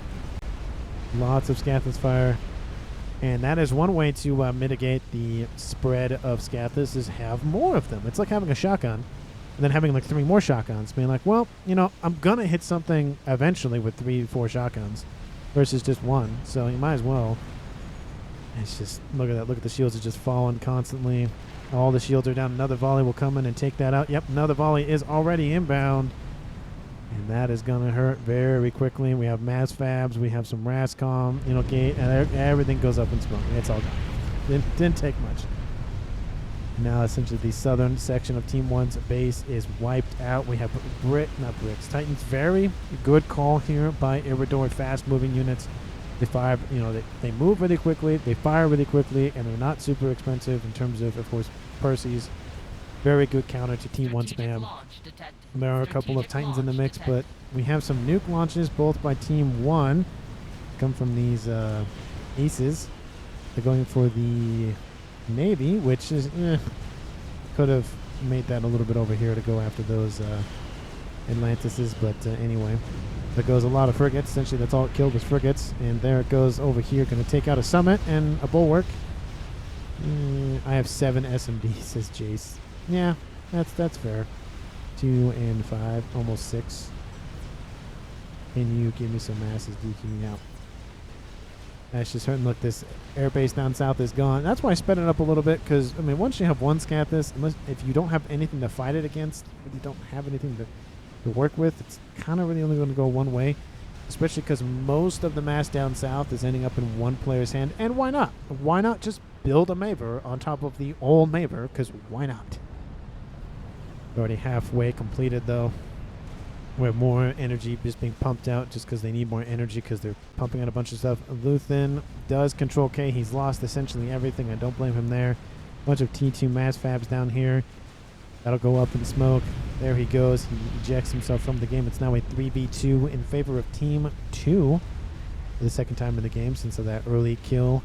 Lots of Scathis fire. And that is one way to mitigate the spread of Scathis, is have more of them. It's like having a shotgun and then having like 3 more shotguns. Being like, well, you know, I'm going to hit something eventually with 3, 4 shotguns versus just 1. So you might as well. It's just, look at that. Look at the shields are just falling constantly. All the shields are down. Another volley will come in and take that out. Yep, another volley is already inbound. And that is going to hurt very quickly. We have mass fabs. We have some Rascom, you know, gate, and everything goes up in smoke. It's all gone. Didn't take much. Now, essentially, the southern section of Team 1's base is wiped out. We have Titans. Very good call here by Iridor. Fast-moving units. They fire, you know, they move really quickly. They fire really quickly, and they're not super expensive in terms of course, Percy's. Very good counter to Team 1 spam. There are a couple of Titans in the mix, but we have some nuke launches, both by Team 1. Come from these aces. They're going for the Navy, which is could have made that a little bit over here to go after those Atlantises, but anyway, there goes a lot of frigates. Essentially, that's all it killed was frigates, and there it goes over here, going to take out a summit and a bulwark. I have 7 SMDs, says Jace. Yeah, that's fair. 2 and 5, almost 6. Can you give me some masses, DQ me out? That's just hurting. Look, this airbase down south is gone. That's why I sped it up a little bit, because, I mean, once you have one scat this, if you don't have anything to fight it against, if you don't have anything to work with, it's kind of really only going to go one way, especially because most of the mass down south is ending up in one player's hand. And why not? Why not just build a Mavor on top of the old Mavor? Because why not? We're already halfway completed, though. We have more energy just being pumped out just because they need more energy because they're pumping out a bunch of stuff. Luthen does control K. He's lost essentially everything. I don't blame him there. Bunch of T2 mass fabs down here. That'll go up in smoke. There he goes. He ejects himself from the game. It's now a 3v2 in favor of Team 2 for the second time in the game since of that early kill.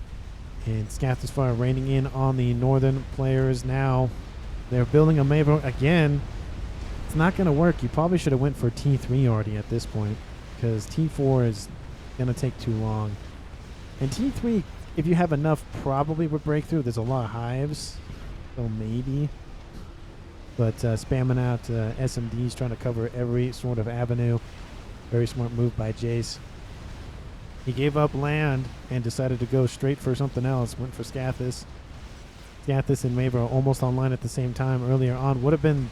And Scath is far raining in on the northern players now. They're building a Mavor again. It's not going to work. You probably should have went for T3 already at this point, because T4 is going to take too long. And T3, if you have enough, probably would break through. There's a lot of hives, so maybe. But spamming out SMDs, trying to cover every sort of avenue. Very smart move by Jace. He gave up land and decided to go straight for something else. Went for Scathis. Scathis and Mavor almost online at the same time earlier on. Would have been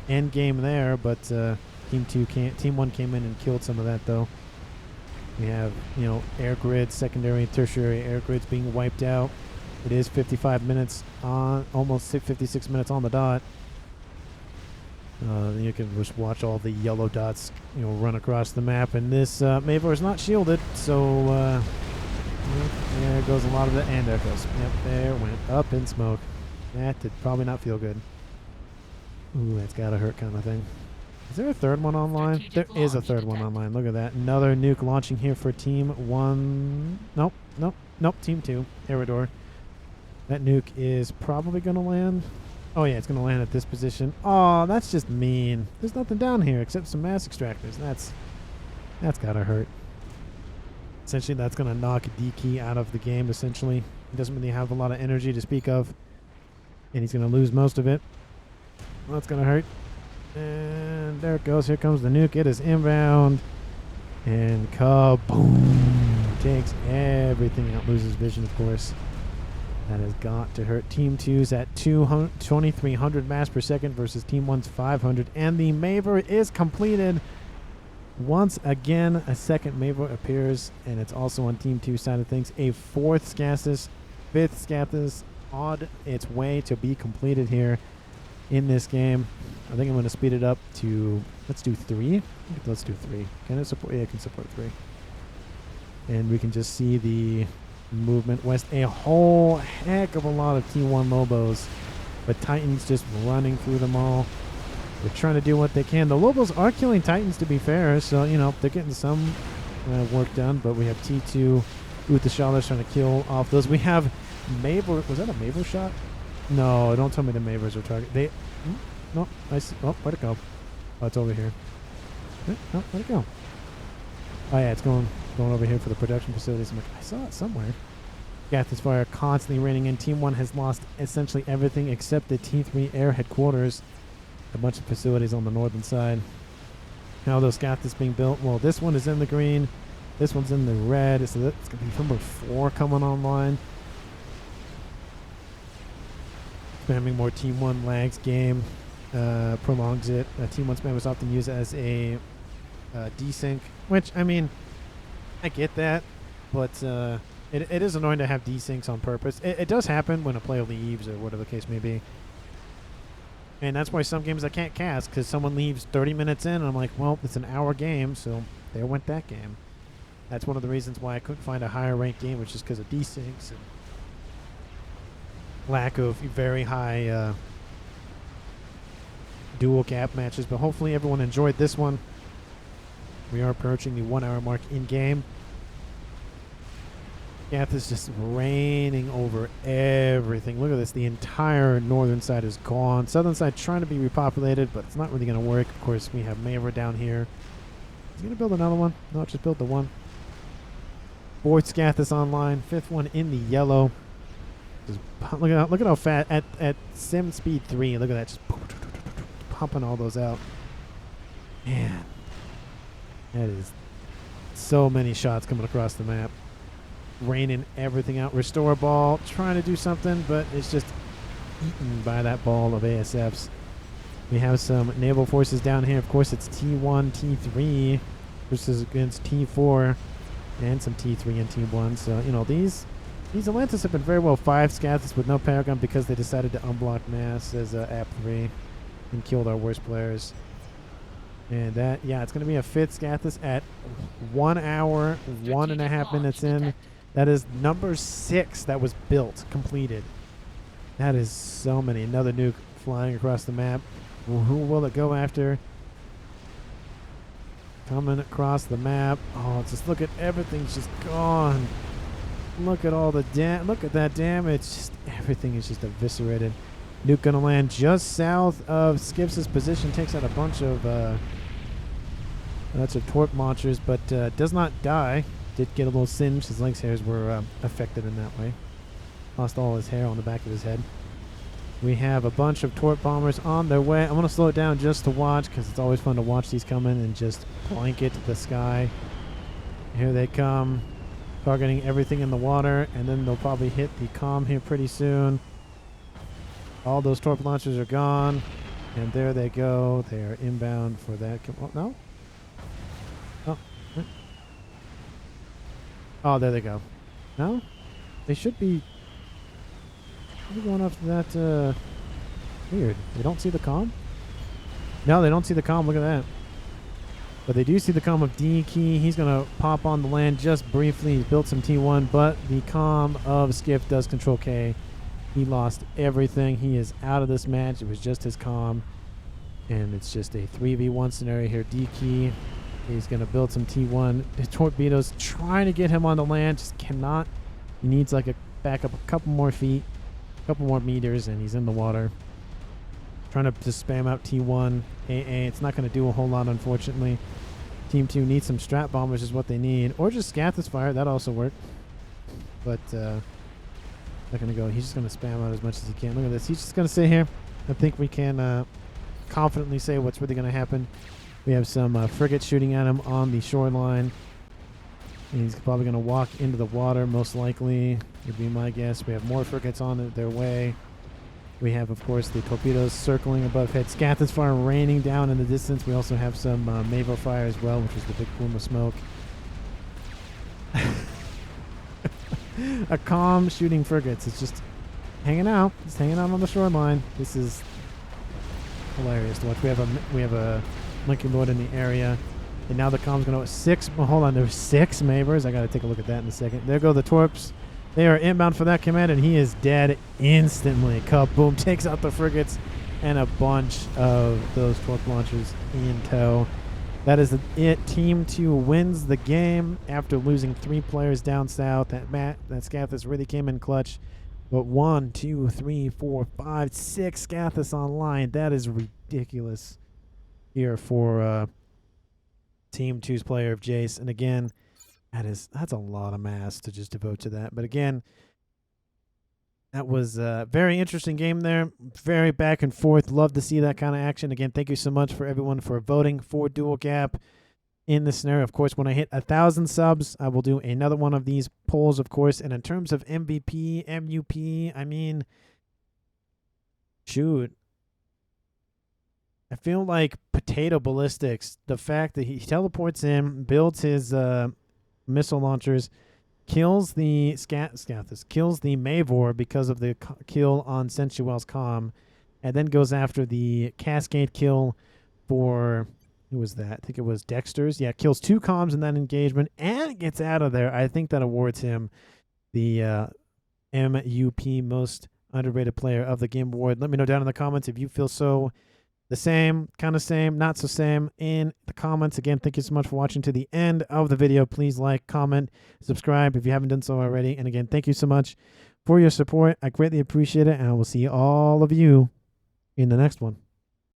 end game there, but Team 1 came in and killed some of that, though. We have, you know, air grids, secondary and tertiary air grids being wiped out. It is 55 minutes on, almost 56 minutes on the dot. You can just watch all the yellow dots, you know, run across the map, and this Mavor is not shielded, so there goes a lot of it, and there it goes. Yep, there went up in smoke. That did probably not feel good. Ooh, that's gotta hurt kind of thing. Is there a third one online? There is a third one online. Look at that. Another nuke launching here for Team 1. Nope. Team 2. Eridor. That nuke is probably going to land. Oh, yeah, it's going to land at this position. Oh, that's just mean. There's nothing down here except some mass extractors. That's gotta hurt. Essentially, that's going to knock DK out of the game, essentially. He doesn't really have a lot of energy to speak of. And he's going to lose most of it. Well, that's going to hurt. And there it goes. Here comes the nuke. It is inbound. And kaboom. Takes everything out. Loses vision, of course. That has got to hurt. Team 2's at 2,300 mass per second versus Team 1's 500. And the Mavor is completed. Once again, a second Mavor appears. And it's also on Team 2 side of things. A fourth Scathis, fifth Scathis on its way to be completed here in this game. I think I'm going to speed it up to, let's do 3. Let's do 3. Can it support? Yeah, it can support 3. And we can just see the movement west. A whole heck of a lot of T1 Lobos, but Titans just running through them all. They're trying to do what they can. The Lobos are killing Titans, to be fair, so, you know, they're getting some work done, but we have T2 Uthashalas trying to kill off those. We have Mavor. Was that a Mavor shot? No, don't tell me the Mavors are target. They, no, I see. Oh, where'd it go? Oh, it's over here. No, where'd it go? Oh yeah, it's going over here for the production facilities. I'm like, I saw it somewhere. Gathis fire constantly raining in. Team 1 has lost essentially everything except the T3 air headquarters. A bunch of facilities on the northern side. How those Gathis being built? Well, this one is in the green. This one's in the red. So that's going to be number 4 coming online. Spamming more Team 1 lags game. Prolongs it. Team 1 spam is often used as a desync, which, I mean, I get that, but it is annoying to have desyncs on purpose. It does happen when a player leaves or whatever the case may be. And that's why some games I can't cast, because someone leaves 30 minutes in, and I'm like, well, it's an hour game, so there went that game. That's one of the reasons why I couldn't find a higher ranked game, which is because of desyncs and lack of very high dual gap matches. But hopefully everyone enjoyed this one. We are approaching the 1 hour mark in game. Gath is just raining over everything. Look at this. The entire northern side is gone. Southern side trying to be repopulated, but it's not really going to work. Of course, we have Mavor down here. Is he going to build another one? No, just build the one. Fourth Scath is online. Fifth one in the yellow. Just look at how fast at sim speed 3. Look at that, just pumping all those out. Man, that is so many shots coming across the map. Raining everything out. Restore ball, trying to do something, but it's just eaten by that ball of ASFs. We have some naval forces down here. Of course, it's T1, T3 versus against T4, and some T3 and T1. So, you know, these Atlantis have been very well 5 Scathis with no Paragon because they decided to unblock Mass as App 3 and killed our worst players. And that, yeah, it's going to be a 5th Scathis at 1 hour, 1.5 minutes in. That is number 6 that was built, completed. That is so many. Another nuke flying across the map. Well, who will it go after? Coming across the map. Oh, just look at everything's just gone. Look at all the look at that damage. Just everything is just eviscerated. Nuke gonna land just south of Skips' position. Takes out a bunch of torp launchers, but does not die. Did get a little singe. His legs hairs were affected in that way. Lost all his hair on the back of his head. We have a bunch of torp bombers on their way. I'm going to slow it down just to watch because it's always fun to watch these come in and just blanket the sky. Here they come, targeting everything in the water, and then they'll probably hit the comm here pretty soon. All those torp launchers are gone, and there they go. They are inbound for that. Oh, no? Oh. Oh, there they go. No? They should be going after that. Weird. They don't see the comm? No, they don't see the comm. Look at that. But they do see the comm of D Key. He's going to pop on the land just briefly. He's built some T1, but the comm of Skip does control K. He lost everything. He is out of this match. It was just his comm. And it's just a 3v1 scenario here. D Key. He's going to build some T1. The torpedoes trying to get him on the land. Just cannot. He needs like a back up a couple more feet. A couple more meters, and he's in the water. Trying to just spam out T1. AA. It's not going to do a whole lot, unfortunately. Team 2 needs some strat bombers is what they need. Or just Scathis fire. That also worked. But not going to go. He's just going to spam out as much as he can. Look at this. He's just going to sit here. I think we can confidently say what's really going to happen. We have some frigates shooting at him on the shoreline. And he's probably going to walk into the water, most likely, would be my guess. We have more frigates on their way. We have, of course, the torpedoes circling above head. Scathis fire raining down in the distance. We also have some Mavor fire as well, which is the big plume of smoke. A calm shooting frigates. It's just hanging out. Just hanging out on the shoreline. This is hilarious to watch. We have a Monkey Lord in the area. And now the comm's going to 6. Well, hold on. There's 6 Mavors. I got to take a look at that in a second. There go the torps. They are inbound for that command, and he is dead instantly. Kaboom. Takes out the frigates and a bunch of those torp launchers in tow. That is it. Team 2 wins the game after losing 3 players down south. That Scathis really came in clutch. But 1, 2, 3, 4, 5, 6 Scathis online. That is ridiculous here for Team 2's player of Jace. And again, that's a lot of mass to just devote to that. But again, that was a very interesting game there. Very back and forth. Love to see that kind of action. Again, thank you so much for everyone for voting for DUALGAP in this scenario. Of course, when I hit 1,000 subs, I will do another one of these polls, of course. And in terms of MVP, MUP, I mean, shoot. I feel like Potato Ballistics, the fact that he teleports in, builds his missile launchers, kills the kills the Mavor because of the kill on Sensuel's comm, and then goes after the Cascade kill for, who was that? I think it was Dexter's. Yeah, kills 2 comms in that engagement and gets out of there. I think that awards him the MUP, most underrated player of the game award. Let me know down in the comments if you feel so the same, kind of same, not so same in the comments. Again, thank you so much for watching to the end of the video. Please like, comment, subscribe if you haven't done so already. And again, thank you so much for your support. I greatly appreciate it, and I will see all of you in the next one.